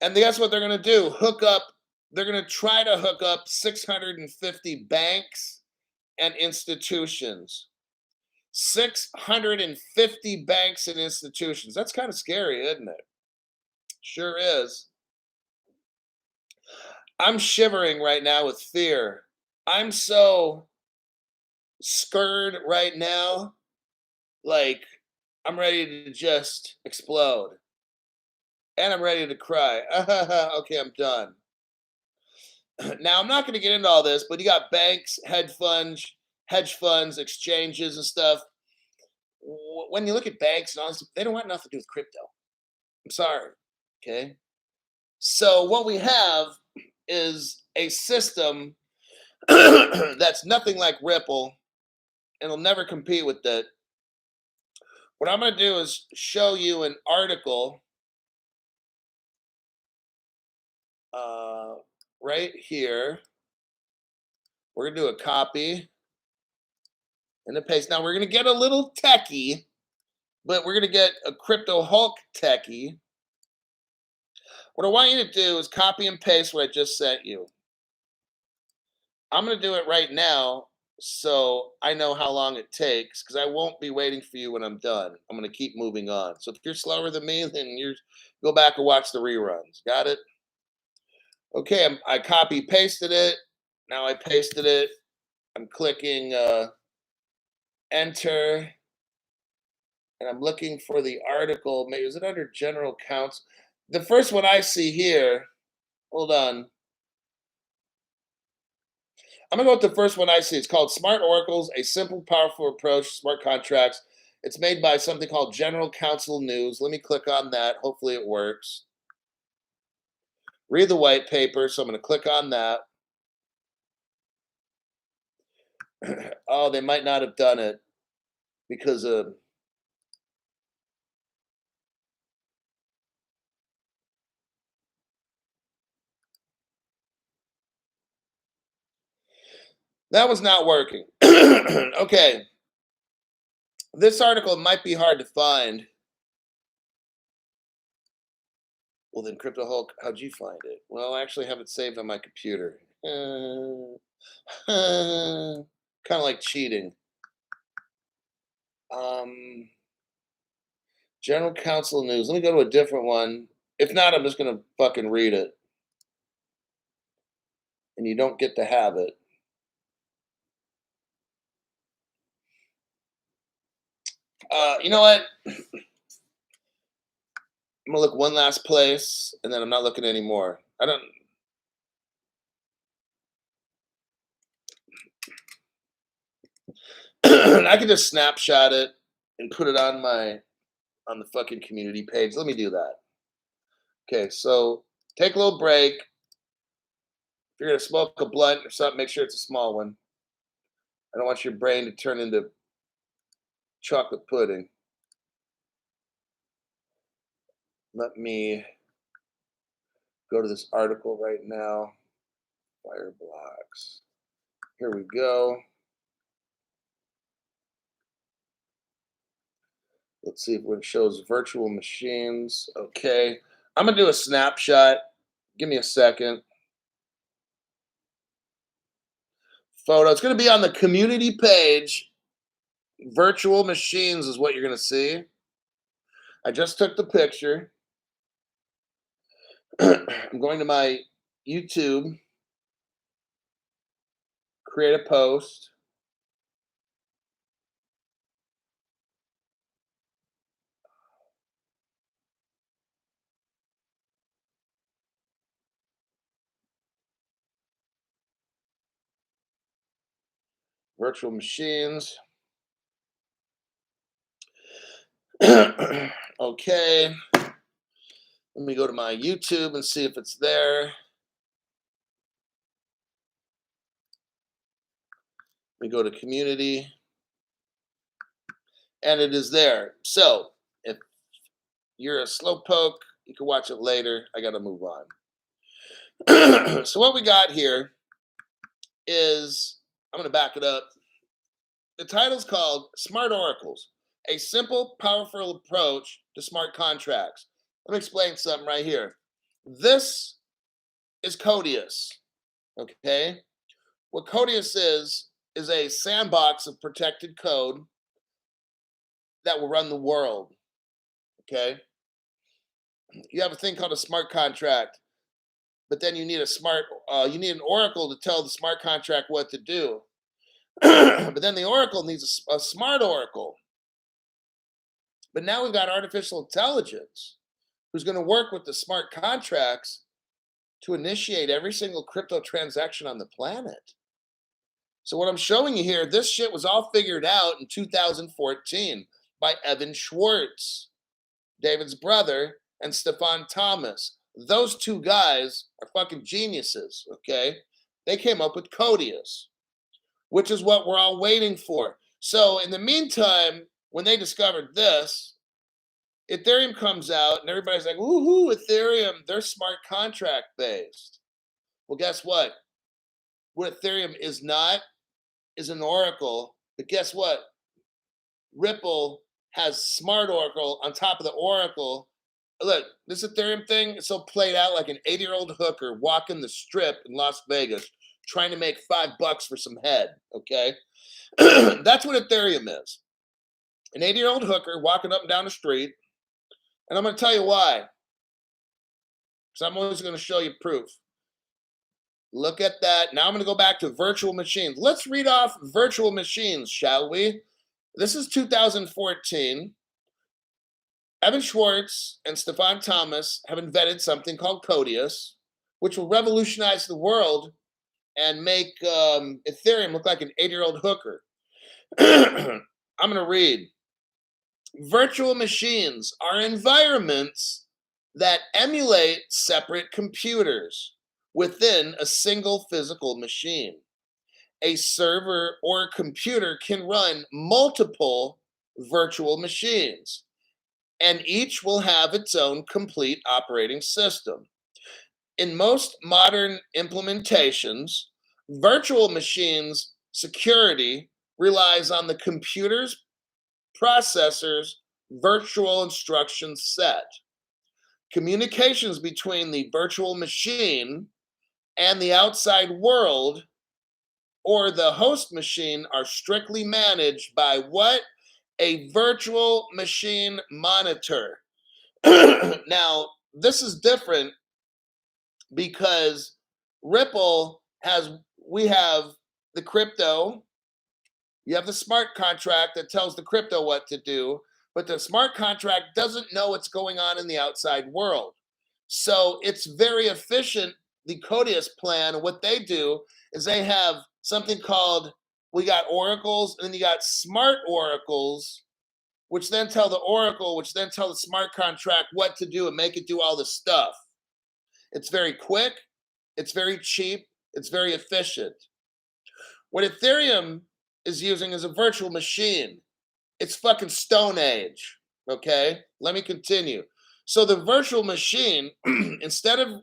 And guess what they're going to do? They're going to try to hook up 650 banks and institutions. 650 banks and institutions. That's kind of scary, isn't it? Sure is. I'm shivering right now with fear. I'm so scared right now. Like, I'm ready to just explode. And I'm ready to cry. Okay, I'm done. Now, I'm not going to get into all this, but you got banks, hedge funds, exchanges, and stuff. When you look at banks and all this, they don't want nothing to do with crypto. I'm sorry. Okay. So what we have is a system that's nothing like Ripple, and will never compete with it. What I'm going to do is show you an article uh, right here. We're going to do a copy and a paste. Now we're going to get a little techie, but we're going to get a crypto Hulk techie. What I want you to do is copy and paste what I just sent you. I'm going to do it right now so I know how long it takes, because I won't be waiting for you when I'm done. I'm going to keep moving on. So if you're slower than me, then you go back and watch the reruns. Got it? Okay, I copy pasted it. Now I pasted it. I'm clicking enter, and I'm looking for the article. Maybe is it under general counts? The first one I see here. Hold on. I'm gonna go with the first one I see. It's called Smart Oracles: A Simple, Powerful Approach to Smart Contracts. It's made by something called General Counsel News. Let me click on that. Hopefully, it works. Read the white paper. So I'm going to click on that. Oh, they might not have done it because that was not working. Okay, this article might be hard to find. Well, then, Crypto Hulk, how'd you find it? Well, I actually have it saved on my computer. Kind of like cheating. General Counsel News. Let me go to a different one. If not, I'm just going to fucking read it. And you don't get to have it. You know what? I'm going to look one last place, and then I'm not looking anymore. I can just snapshot it and put it on the fucking community page. Let me do that. Okay, so take a little break. If you're gonna smoke a blunt or something, make sure it's a small one. I don't want your brain to turn into chocolate pudding. Let me go to this article right now. Fire blocks. Here we go. Let's see if it shows virtual machines. Okay. I'm gonna do a snapshot. Give me a second. Photo. It's gonna be on the community page. Virtual machines is what you're gonna see. I just took the picture. I'm going to my YouTube, create a post. Virtual machines. Okay. Let me go to my YouTube and see if it's there. Let me go to community. And it is there. So if you're a slowpoke, you can watch it later. I got to move on. So what we got here is, I'm going to back it up. The title's called Smart Oracles: A Simple, Powerful Approach to Smart Contracts. Let me explain something right here. This is Codius. Okay. What Codius is a sandbox of protected code that will run the world. Okay. You have a thing called a smart contract, but then you need you need an oracle to tell the smart contract what to do. But then the oracle needs a smart oracle. But now we've got artificial intelligence who's going to work with the smart contracts to initiate every single crypto transaction on the planet. So what I'm showing you here, this shit was all figured out in 2014 by Evan Schwartz, David's brother, and Stefan Thomas. Those two guys are fucking geniuses, okay? They came up with Codius, which is what we're all waiting for. So in the meantime, when they discovered this, Ethereum comes out and everybody's like, woohoo, Ethereum, they're smart contract based. Well, guess what? What Ethereum is not is an oracle, but guess what? Ripple has smart oracle on top of the oracle. Look, this Ethereum thing is so played out like an 80-year-old hooker walking the strip in Las Vegas trying to make $5 for some head, okay? That's what Ethereum is. An 80-year-old hooker walking up and down the street. And I'm going to tell you why. Because I'm always going to show you proof. Look at that. Now I'm going to go back to virtual machines. Let's read off virtual machines, shall we? This is 2014. Evan Schwartz and Stefan Thomas have invented something called Codius, which will revolutionize the world and make Ethereum look like an 80-year-old hooker. I'm going to read. Virtual machines are environments that emulate separate computers within a single physical machine. A server or computer can run multiple virtual machines, and each will have its own complete operating system. In most modern implementations, virtual machines security relies on the computer's processor's virtual instruction set. Communications between the virtual machine and the outside world or the host machine are strictly managed by what? A virtual machine monitor. Now, this is different because we have the crypto. You have the smart contract that tells the crypto what to do, but the smart contract doesn't know what's going on in the outside world. So it's very efficient. The Codius plan, what they do is they have something called, we got oracles, and then you got smart oracles, which then tell the oracle, which then tell the smart contract what to do and make it do all this stuff. It's very quick, it's very cheap, it's very efficient. What Ethereum is using is a virtual machine. It's fucking Stone Age, okay? Let me continue. So the virtual machine, instead of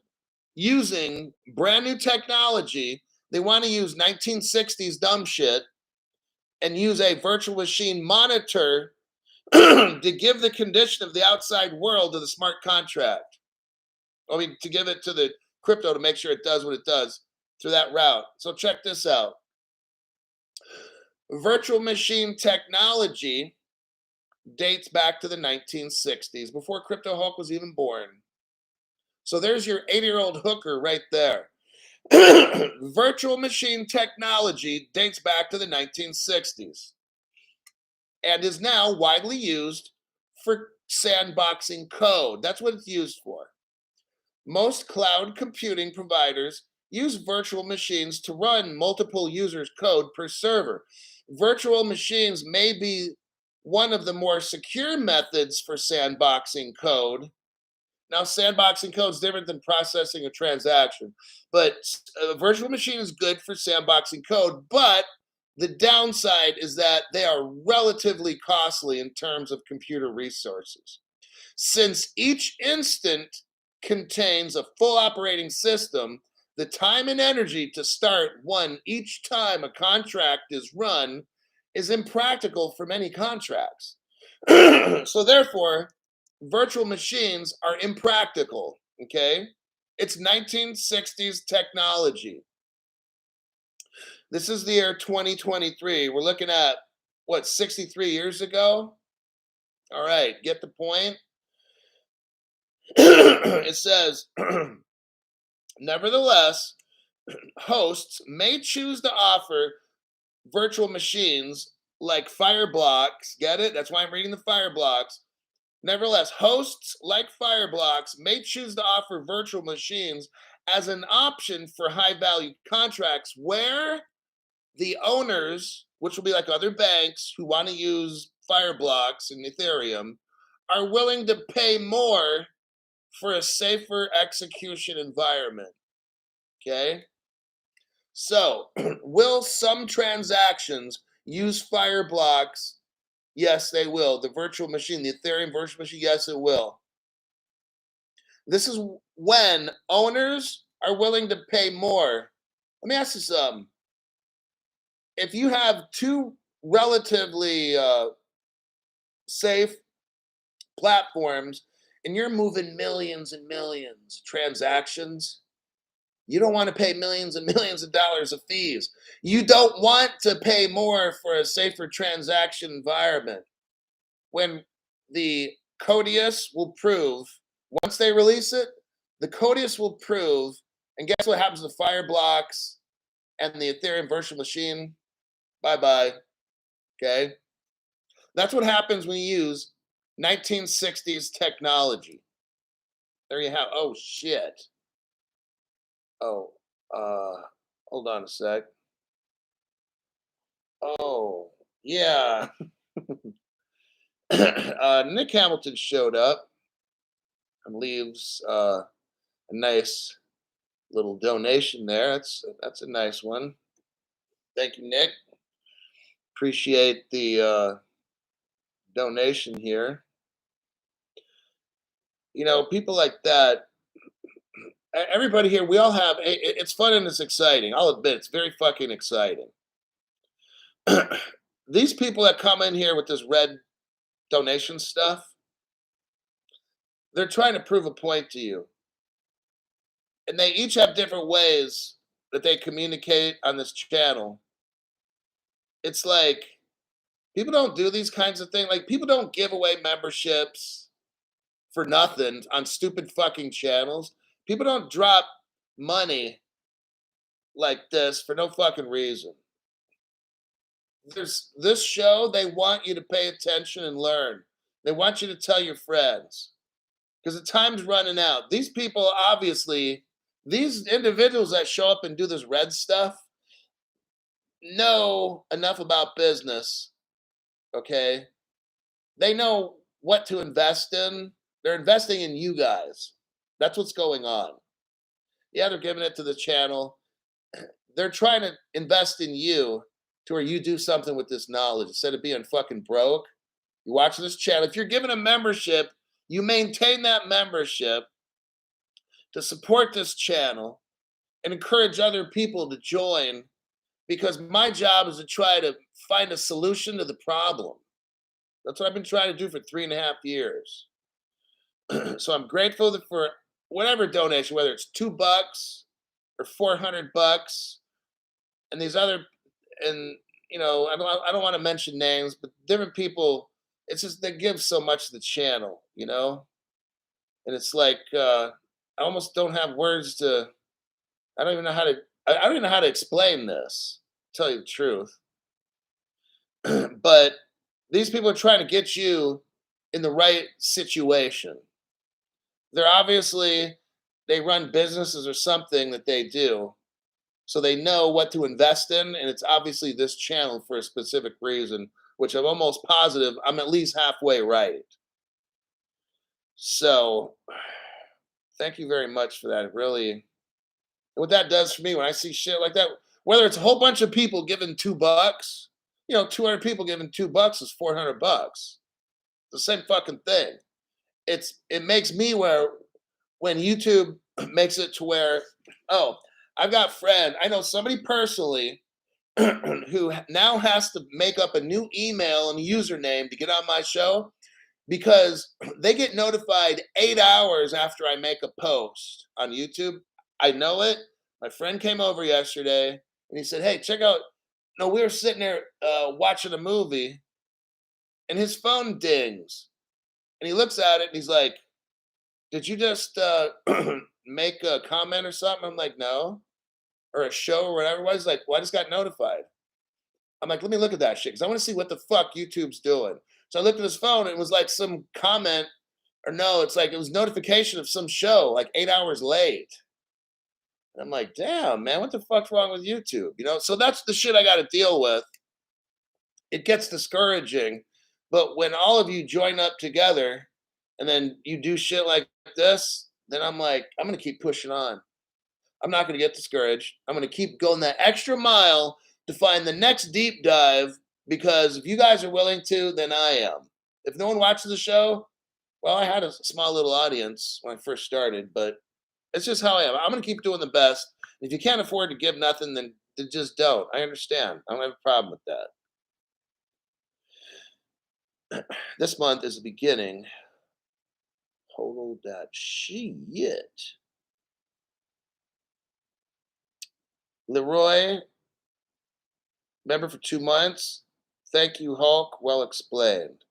using brand new technology, they want to use 1960s dumb shit and use a virtual machine monitor to give the condition of the outside world to the smart contract. I mean, to give it to the crypto to make sure it does what it does through that route. So check this out. Virtual machine technology dates back to the 1960s, before Crypto Hulk was even born. So there's your 80-year-old hooker right there. Virtual machine technology dates back to the 1960s and is now widely used for sandboxing code. That's what it's used for. Most cloud computing providers use virtual machines to run multiple users' code per server. Virtual machines may be one of the more secure methods for sandboxing code. Now, sandboxing code is different than processing a transaction, but a virtual machine is good for sandboxing code, but the downside is that they are relatively costly in terms of computer resources. Since each instant contains a full operating system, the time and energy to start one each time a contract is run is impractical for many contracts. So therefore, virtual machines are impractical, okay? It's 1960s technology. This is the year 2023. We're looking at, what, 63 years ago? All right, get the point? It says, nevertheless, hosts may choose to offer virtual machines like Fireblocks. Get it? That's why I'm reading the Fireblocks. Nevertheless, hosts like Fireblocks may choose to offer virtual machines as an option for high value contracts where the owners, which will be like other banks who want to use Fireblocks and Ethereum, are willing to pay more for a safer execution environment. Okay. So, will some transactions use Fireblocks? Yes, they will. The virtual machine, the Ethereum virtual machine, yes, it will. This is when owners are willing to pay more. Let me ask you something. If you have two relatively safe platforms and you're moving millions and millions of transactions, you don't want to pay millions and millions of dollars of fees. You don't want to pay more for a safer transaction environment. When the Codius will prove, once they release it, the Codius will prove, and guess what happens to Fireblocks and the Ethereum virtual machine? Bye-bye. Okay? That's what happens when you use 1960s technology. There you have, oh shit. Oh, hold on a sec. Oh, yeah. Nick Hamilton showed up and leaves a nice little donation there. That's a nice one. Thank you, Nick. Appreciate the donation here. You know, people like that. Everybody here, we all have. It's fun and it's exciting. I'll admit, it's very fucking exciting. These people that come in here with this red donation stuff, they're trying to prove a point to you. And they each have different ways that they communicate on this channel. It's like people don't do these kinds of things. Like people don't give away memberships for nothing on stupid fucking channels. People don't drop money like this for no fucking reason. There's this show, they want you to pay attention and learn. They want you to tell your friends because the time's running out. These people, obviously, these individuals that show up and do this red stuff know enough about business. Okay. They know what to invest in. They're investing in you guys. That's what's going on. Yeah, they're giving it to the channel. They're trying to invest in you to where you do something with this knowledge instead of being fucking broke. You watch this channel. If you're given a membership, you maintain that membership to support this channel and encourage other people to join, because my job is to try to find a solution to the problem. That's what I've been trying to do for 3.5 years. So I'm grateful for whatever donation, whether it's $2 or $400, and these other, and you know, I don't want to mention names, but different people. It's just they give so much to the channel, you know, and it's like I almost don't have words to. I don't even know how to. I don't even know how to explain this. To tell you the truth, but these people are trying to get you in the right situation. They're obviously, they run businesses or something that they do, so they know what to invest in, and it's obviously this channel for a specific reason, which I'm almost positive I'm at least halfway right. So thank you very much for that. It really, what that does for me when I see shit like that, whether it's a whole bunch of people giving $2, you know, 200 people giving $2 is $400. The same fucking thing. It makes me where when YouTube makes it to where, oh, I've got friend, I know somebody personally who now has to make up a new email and username to get on my show because they get notified 8 hours after I make a post on YouTube. I know it. My friend came over yesterday and he said, hey, check out. No, we were sitting there watching a movie and his phone dings. And he looks at it and he's like, did you just make a comment or something? I'm like, no. Or a show or whatever. Why? He's like, well, I just got notified. I'm like, let me look at that shit because I want to see what the fuck YouTube's doing. So I looked at his phone and it was like some comment, or no, it's like it was notification of some show like 8 hours late. And I'm like, damn, man, what the fuck's wrong with YouTube? So that's the shit I got to deal with. It gets discouraging. But when all of you join up together and then you do shit like this, then I'm like, I'm going to keep pushing on. I'm not going to get discouraged. I'm going to keep going that extra mile to find the next deep dive because if you guys are willing to, then I am. If no one watches the show, well, I had a small little audience when I first started, but it's just how I am. I'm going to keep doing the best. If you can't afford to give nothing, then just don't. I understand. I don't have a problem with that. This month is the beginning. Hold that shit. Leroy, member for 2 months. Thank you, Hulk. Well explained.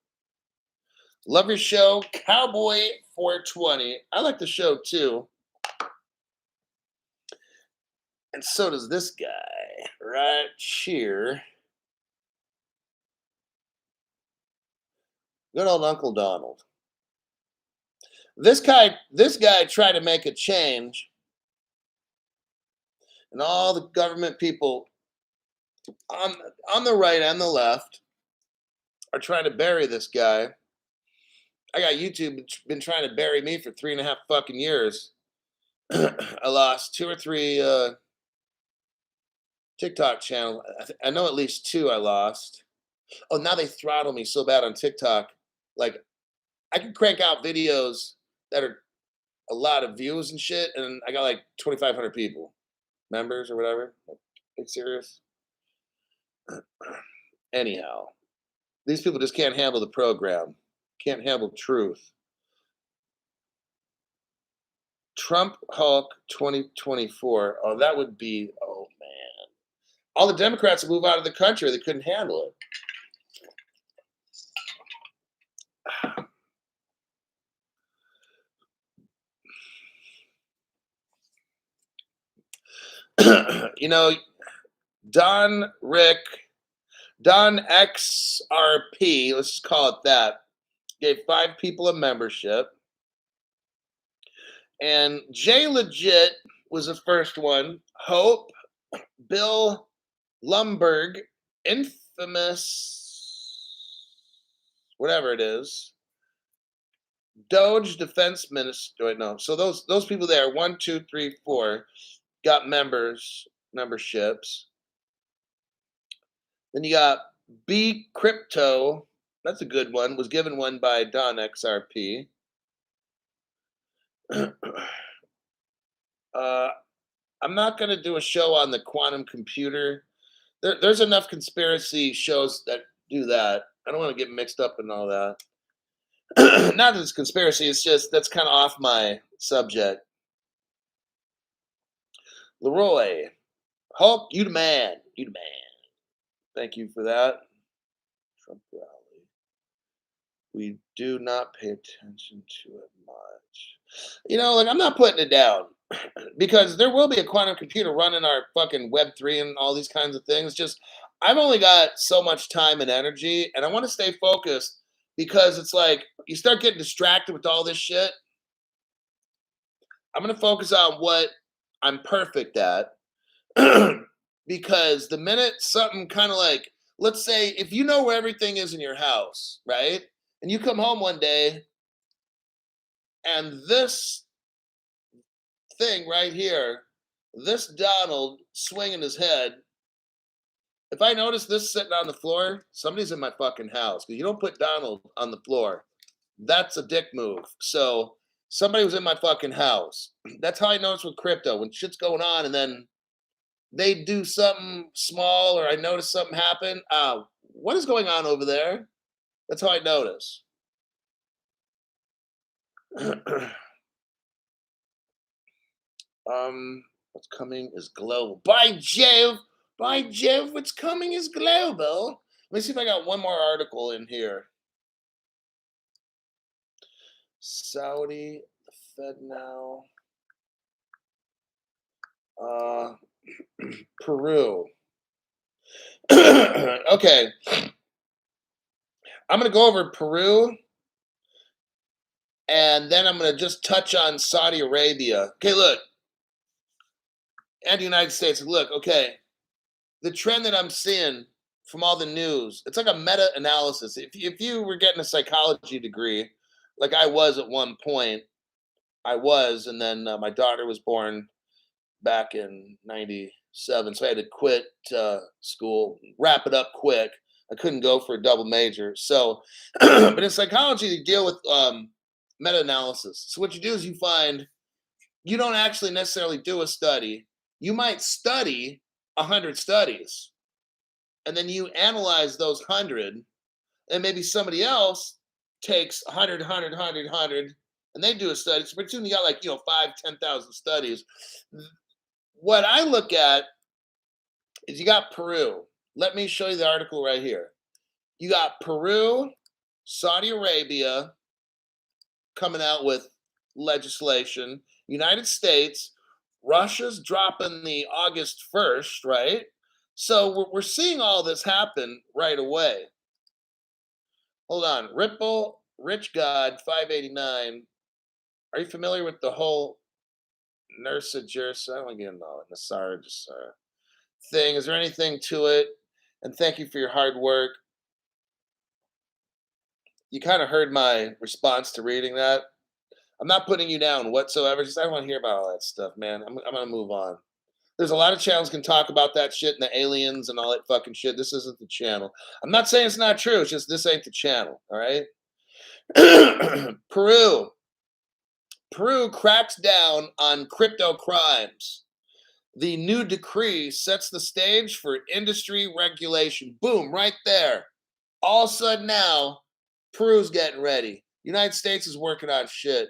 Love your show, Cowboy 420. I like the show too. And so does this guy right here. Good old Uncle Donald. This guy tried to make a change, and all the government people on the right and the left are trying to bury this guy. I got YouTube been trying to bury me for 3.5 fucking years. I lost 2 or 3 TikTok channels. I know at least 2 I lost. Oh, now they throttle me so bad on TikTok. Like, I can crank out videos that are a lot of views and shit, and I got like 2,500 people, members or whatever. Are you serious? Anyhow, these people just can't handle the program, can't handle truth. Trump Hulk 2024. Oh, that would be, oh man. All the Democrats would move out of the country. They couldn't handle it. Don XRP, let's just call it that, gave 5 people a membership. And Jay Legit was the first one. Hope, Bill Lumberg, infamous, whatever it is, Doge Defense Minister. Wait, no. So those people there, 1, 2, 3, 4, got memberships. Then you got B Crypto. That's a good one. Was given one by Don XRP. I'm not going to do a show on the quantum computer. There's enough conspiracy shows that do that. I don't want to get mixed up in all that. Not that it's conspiracy, it's just that's kind of off my subject. Leroy, Hulk, you the man. You the man. Thank you for that. Trump rally. We do not pay attention to it much. I'm not putting it down because there will be a quantum computer running our fucking Web3 and all these kinds of things. Just, I've only got so much time and energy, and I want to stay focused because it's like you start getting distracted with all this shit. I'm going to focus on what I'm perfect at because the minute something kind of like, let's say if you know where everything is in your house, right? And you come home one day and this thing right here, this Donald swinging his head, if I notice this sitting on the floor, somebody's in my fucking house because you don't put Donald on the floor. That's a dick move. So somebody was in my fucking house. That's how I notice with crypto. When shit's going on and then they do something small or I notice something happen. What is going on over there? That's how I notice. What's coming is global. By Jove, what's coming is global. Let me see if I got one more article in here. Saudi, the Fed now. Peru. Okay. I'm going to go over Peru, and then I'm going to just touch on Saudi Arabia. Okay, look. and the United States. Look, okay, the trend that I'm seeing from all the news, it's like a meta analysis. If you were getting a psychology degree, like I was at one point, I was, and then my daughter was born back in '97, so I had to quit school, wrap it up quick. I couldn't go for a double major. So, but in psychology, you deal with meta analysis. So what you do is you find you don't actually necessarily do a study. You might study 100 studies, and then you analyze those 100, and maybe somebody else takes 100, 100, 100, 100, and they do a study. So pretty soon you got like, 5, 10,000 studies. What I look at is you got Peru. Let me show you the article right here. You got Peru, Saudi Arabia coming out with legislation, United States, Russia's dropping the August 1st, right? So we're seeing all this happen right away. Hold on. Ripple, Rich God, 589. Are you familiar with the whole Nursa Jersa? I don't want to get into all it. Nasara Jasara thing. Is there anything to it? And thank you for your hard work. You kind of heard my response to reading that. I'm not putting you down whatsoever. Just I don't want to hear about all that stuff, man. I'm gonna move on. There's a lot of channels can talk about that shit and the aliens and all that fucking shit. This isn't the channel. I'm not saying it's not true. It's just this ain't the channel. All right. Peru. Peru cracks down on crypto crimes. The new decree sets the stage for industry regulation. Boom, right there. All of a sudden now, Peru's getting ready. United States is working on shit.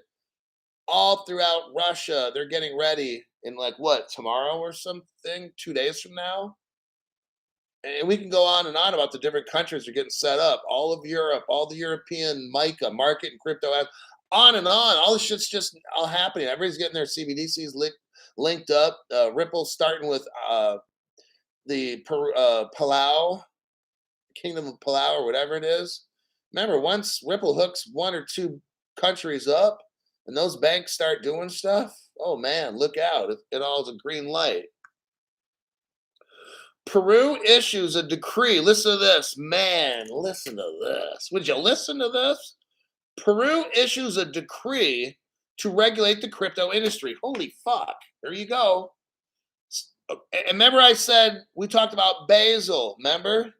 All throughout Russia, they're getting ready in like what, tomorrow or something, 2 days from now? And we can go on and on about the different countries that are getting set up. All of Europe, all the European mica market and crypto, on and on. All this shit's just all happening. Everybody's getting their CBDCs linked up. Ripple starting with the Palau, Kingdom of Palau, or whatever it is. Remember, once Ripple hooks one or two countries up and those banks start doing stuff, oh man, look out. It all is a green light. Peru issues a decree. Listen to this. Man, listen to this. Would you listen to this? Peru issues a decree to regulate the crypto industry. Holy fuck. There you go. And remember I said we talked about Basil, remember?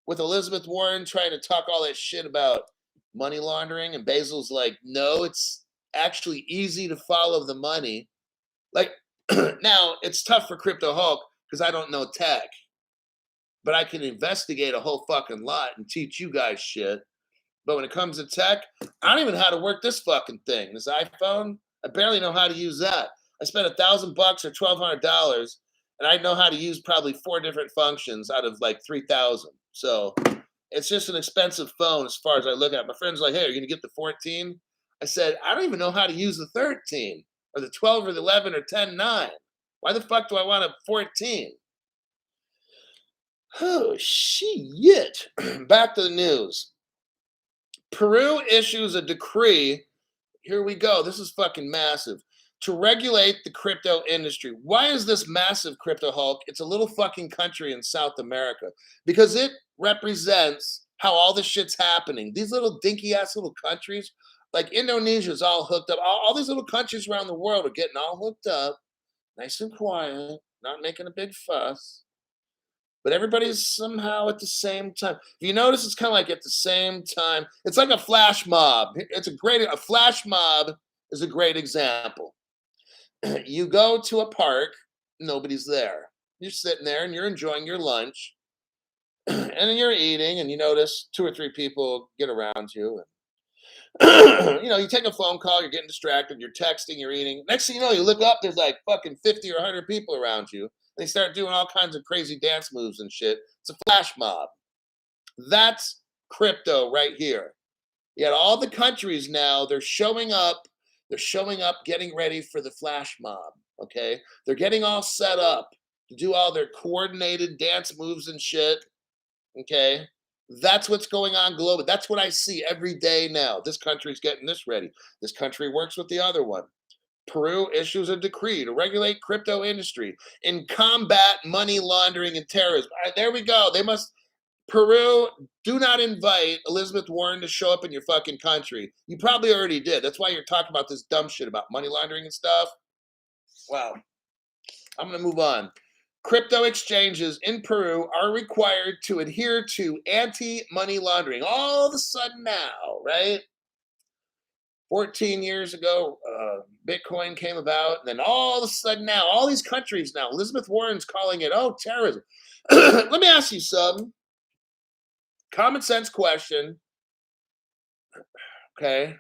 With Elizabeth Warren trying to talk all that shit about money laundering, and Basil's like, no, it's actually easy to follow the money. Like, now it's tough for Crypto Hulk because I don't know tech, but I can investigate a whole fucking lot and teach you guys shit. But when it comes to tech, I don't even know how to work this fucking thing. This iPhone, I barely know how to use that. I spent $1,000 or $1,200, and I know how to use probably 4 different functions out of like 3,000. So it's just an expensive phone as far as I look at it. My friend's like, hey, are you gonna get the 14? I said, I don't even know how to use the 13 or the 12 or the 11 or 10.9. Why the fuck do I want a 14? Oh, shit. Back to the news. Peru issues a decree. Here we go. This is fucking massive. To regulate the crypto industry. Why is this massive, Crypto Hulk? It's a little fucking country in South America because it represents how all this shit's happening. These little dinky ass little countries, like Indonesia's all hooked up. All these little countries around the world are getting all hooked up, nice and quiet, not making a big fuss. But everybody's somehow at the same time. If you notice, it's kind of like at the same time. It's like a flash mob. A flash mob is a great example. You go to a park, nobody's there. You're sitting there and you're enjoying your lunch, and then you're eating, and you notice 2 or 3 people get around you. You take a phone call, you're getting distracted, you're texting, you're eating. Next thing you know, you look up, there's like fucking 50 or 100 people around you. They start doing all kinds of crazy dance moves and shit. It's a flash mob. That's crypto right here. Yet all the countries now, they're showing up, getting ready for the flash mob. Okay. They're getting all set up to do all their coordinated dance moves and shit. Okay. That's what's going on globally. That's what I see every day now. This country's getting this ready. This country works with the other one. Peru issues a decree to regulate crypto industry and combat money laundering and terrorism. All right, there we go. They must Peru, do not invite Elizabeth Warren to show up in your fucking country. You probably already did. That's why you're talking about this dumb shit about money laundering and stuff. Wow. I'm going to move on. Crypto exchanges in Peru are required to adhere to anti-money laundering. All of a sudden now, right? 14 years ago, Bitcoin came about, and then all of a sudden now, all these countries now, Elizabeth Warren's calling it, oh, terrorism. Let me ask you something. Common sense question. Okay.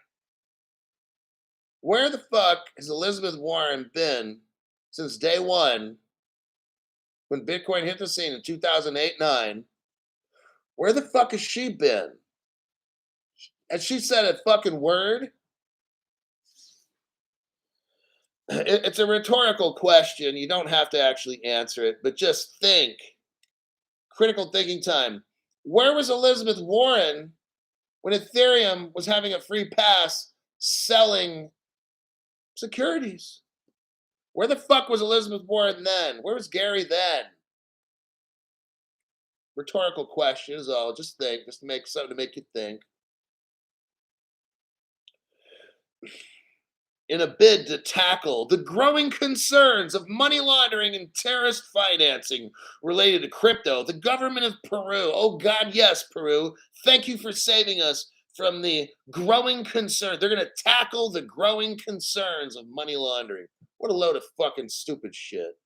Where the fuck has Elizabeth Warren been since day one when Bitcoin hit the scene in 2008-9? Where the fuck has she been? Has she said a fucking word? It's a rhetorical question. You don't have to actually answer it, but just think. Critical thinking time. Where was Elizabeth Warren when Ethereum was having a free pass selling securities? Where the fuck was Elizabeth Warren then? Where was Gary then? Rhetorical question is all. Just think. Just to make something to make you think. In a bid to tackle the growing concerns of money laundering and terrorist financing related to crypto, the government of Peru, oh God, yes, Peru, thank you for saving us from the growing concern. They're going to tackle the growing concerns of money laundering. What a load of fucking stupid shit.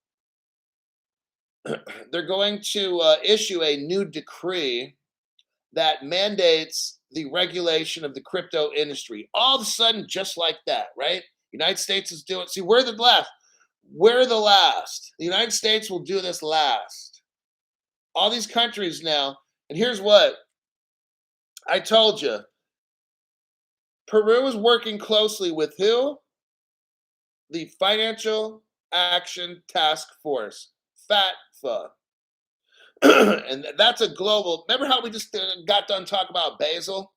They're going to issue a new decree that mandates the regulation of the crypto industry. All of a sudden, just like that, right? United States is doing. See, we're the last. We're the last. The United States will do this last. All these countries now, and here's what I told you. Peru is working closely with who? The Financial Action Task Force, FATFA. And that's a global. Remember how we just got done talking about Basel?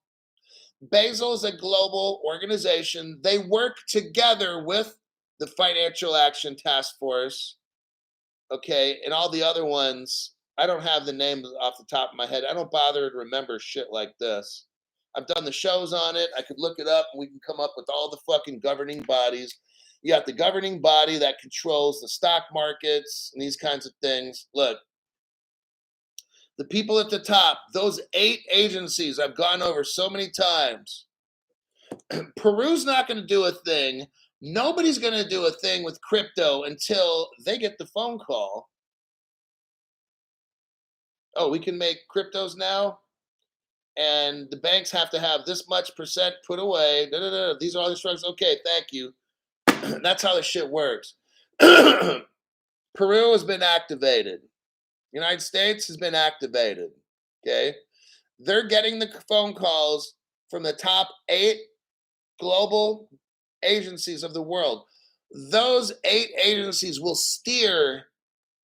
Basel is a global organization. They work together with the Financial Action Task Force, okay, and all the other ones. I don't have the names off the top of my head. I don't bother to remember shit like this. I've done the shows on it. I could look it up and we can come up with all the fucking governing bodies. You got the governing body that controls the stock markets and these kinds of things. Look, the people at the top, those 8 agencies I've gone over so many times. Peru's not going to do a thing. Nobody's going to do a thing with crypto until they get the phone call. Oh, we can make cryptos now? And the banks have to have this much percent put away. Da, da, da. These are all the instructions. Okay, thank you. That's how the shit works. Peru has been activated. United States has been activated. Okay. They're getting the phone calls from the top 8 global agencies of the world. Those 8 agencies will steer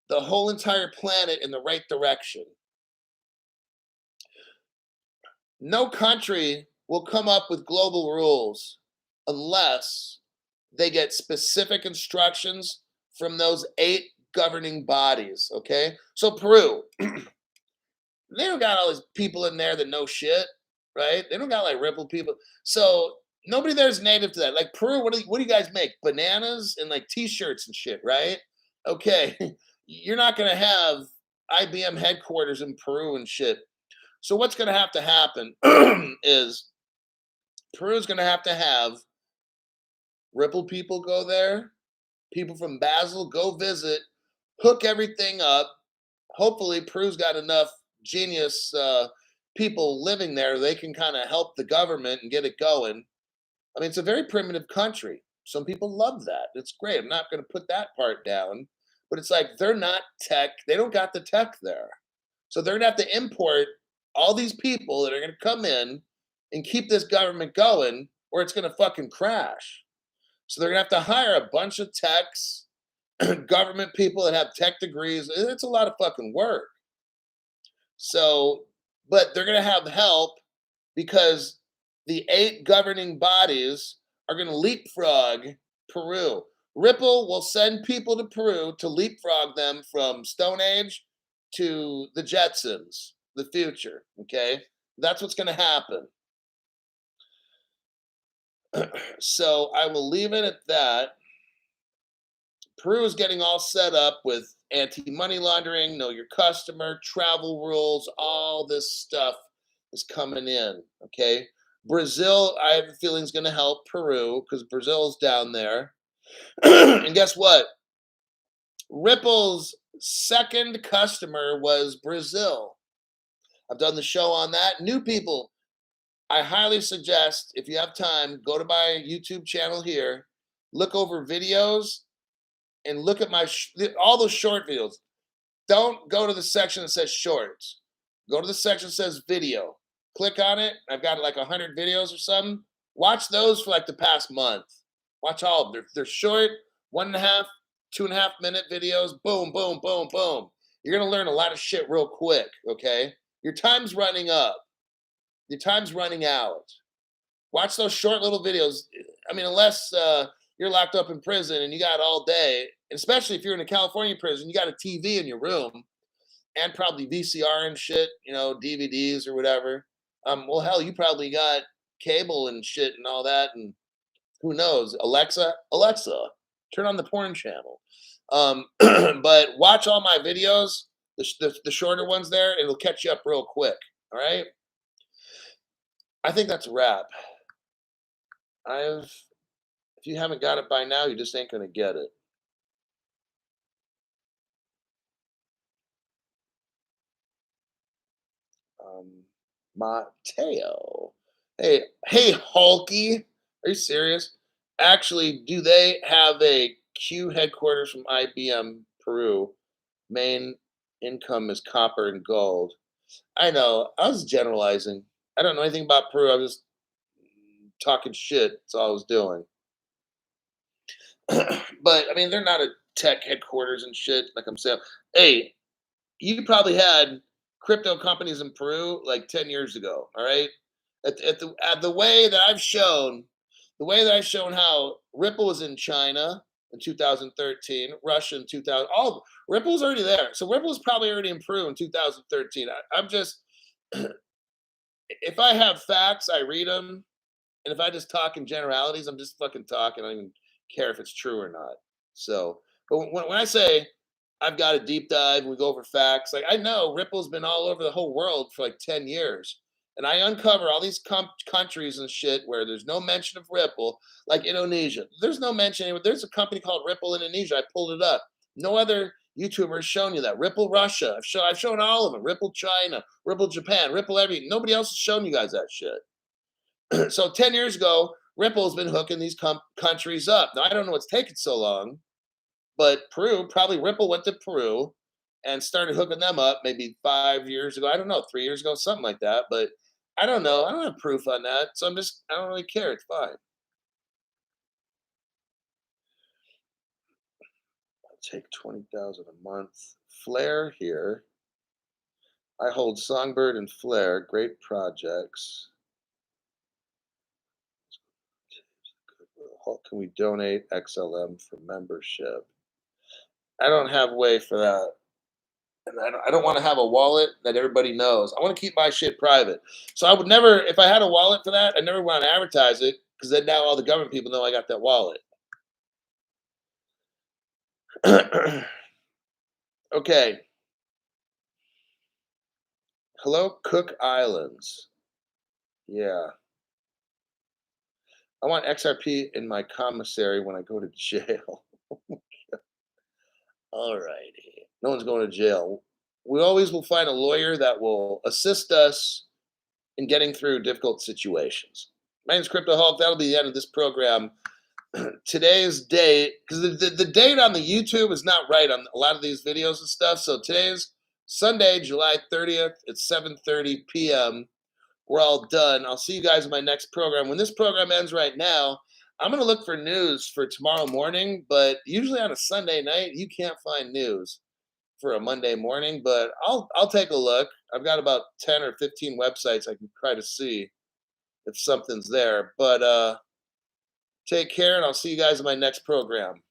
the whole entire planet in the right direction. No country will come up with global rules unless they get specific instructions from those 8 governing bodies. Okay. So Peru, they don't got all these people in there that know shit, right? They don't got like Ripple people. So nobody there is native to that. Like Peru, what do you guys make? Bananas and like t-shirts and shit, right? Okay. You're not gonna have IBM headquarters in Peru and shit. So what's gonna have to happen is Peru's gonna have to have Ripple people go there, people from Basel go visit, hook everything up. Hopefully Peru's got enough genius people living there, they can kind of help the government and get it going. I mean, it's a very primitive country. Some people love that. It's great. I'm not going to put that part down, but it's like they're not tech. They don't got the tech there. So they're going to have to import all these people that are going to come in and keep this government going, or it's going to fucking crash. So they're going to have to hire a bunch of techs, government people that have tech degrees. It's a lot of fucking work. So, but they're going to have help because the 8 governing bodies are going to leapfrog Peru. Ripple will send people to Peru to leapfrog them from Stone Age to the Jetsons, the future. Okay, that's what's going to happen. So I will leave it at that. Peru is getting all set up with anti-money laundering, know your customer, travel rules, all this stuff is coming in. Okay. Brazil, I have a feeling is going to help Peru because Brazil's down there. And guess what? Ripple's second customer was Brazil. I've done the show on that. New people, I highly suggest if you have time, go to my YouTube channel here, look over videos, and look at all those short videos. Don't go to the section that says shorts. Go to the section that says video. Click on it. I've got like 100 videos or something. Watch those for like the past month. Watch all of them. They're short, 1.5, 2.5 minute videos. Boom, boom, boom, boom. You're going to learn a lot of shit real quick, okay? Your time's running up. Your time's running out. Watch those short little videos. I mean, unless you're locked up in prison and you got all day, especially if you're in a California prison, you got a TV in your room and probably VCR and shit, DVDs or whatever. Well, hell, you probably got cable and shit and all that. And who knows? Alexa, turn on the porn channel. But watch all my videos, the shorter ones there. It'll catch you up real quick. All right. I think that's a wrap. If you haven't got it by now, you just ain't gonna get it. Mateo. Hey, Hulky. Are you serious? Actually, do they have a Q headquarters from IBM Peru? Main income is copper and gold. I know. I was generalizing. I don't know anything about Peru. I was just talking shit. That's all I was doing. But I mean, they're not a tech headquarters and shit. Like I'm saying, hey, you probably had crypto companies in Peru like 10 years ago. All right. At the way that I've shown, how Ripple was in China in 2013, Russia in 2000, all Ripple's already there. So Ripple's probably already in Peru in 2013. I'm just, if I have facts, I read them. And if I just talk in generalities, I'm just fucking talking. I don't even care if it's true or not. So, but when I say I've got a deep dive, we go over facts. Like I know Ripple's been all over the whole world for like 10 years. And I uncover all these countries and shit where there's no mention of Ripple, like Indonesia. There's no mention. There's a company called Ripple Indonesia. I pulled it up. No other YouTuber has shown you that. Ripple Russia. I've shown all of them. Ripple China, Ripple Japan, Ripple everything. Nobody else has shown you guys that shit. So 10 years ago, Ripple's been hooking these countries up. Now, I don't know what's taking so long, but Peru, probably Ripple went to Peru and started hooking them up maybe 5 years ago. I don't know, 3 years ago, something like that. But I don't know. I don't have proof on that. So I don't really care. It's fine. I'll take 20,000 a month. Flare here. I hold Songbird and Flare, great projects. Can we donate XLM for membership? I don't have a way for that. And I don't want to have a wallet that everybody knows. I want to keep my shit private. So I would never, if I had a wallet for that, I never want to advertise it because then now all the government people know I got that wallet. Okay. Hello, Cook Islands. Yeah. I want XRP in my commissary when I go to jail. All righty. No one's going to jail. We always will find a lawyer that will assist us in getting through difficult situations. My name's Crypto Hulk. That'll be the end of this program. Today's date, because the date on the YouTube is not right on a lot of these videos and stuff. So today's Sunday, July 30th. It's 7:30 p.m. We're all done. I'll see you guys in my next program. When this program ends right now, I'm going to look for news for tomorrow morning. But usually on a Sunday night, you can't find news for a Monday morning. But I'll take a look. I've got about 10 or 15 websites I can try to see if something's there. But Take care, and I'll see you guys in my next program.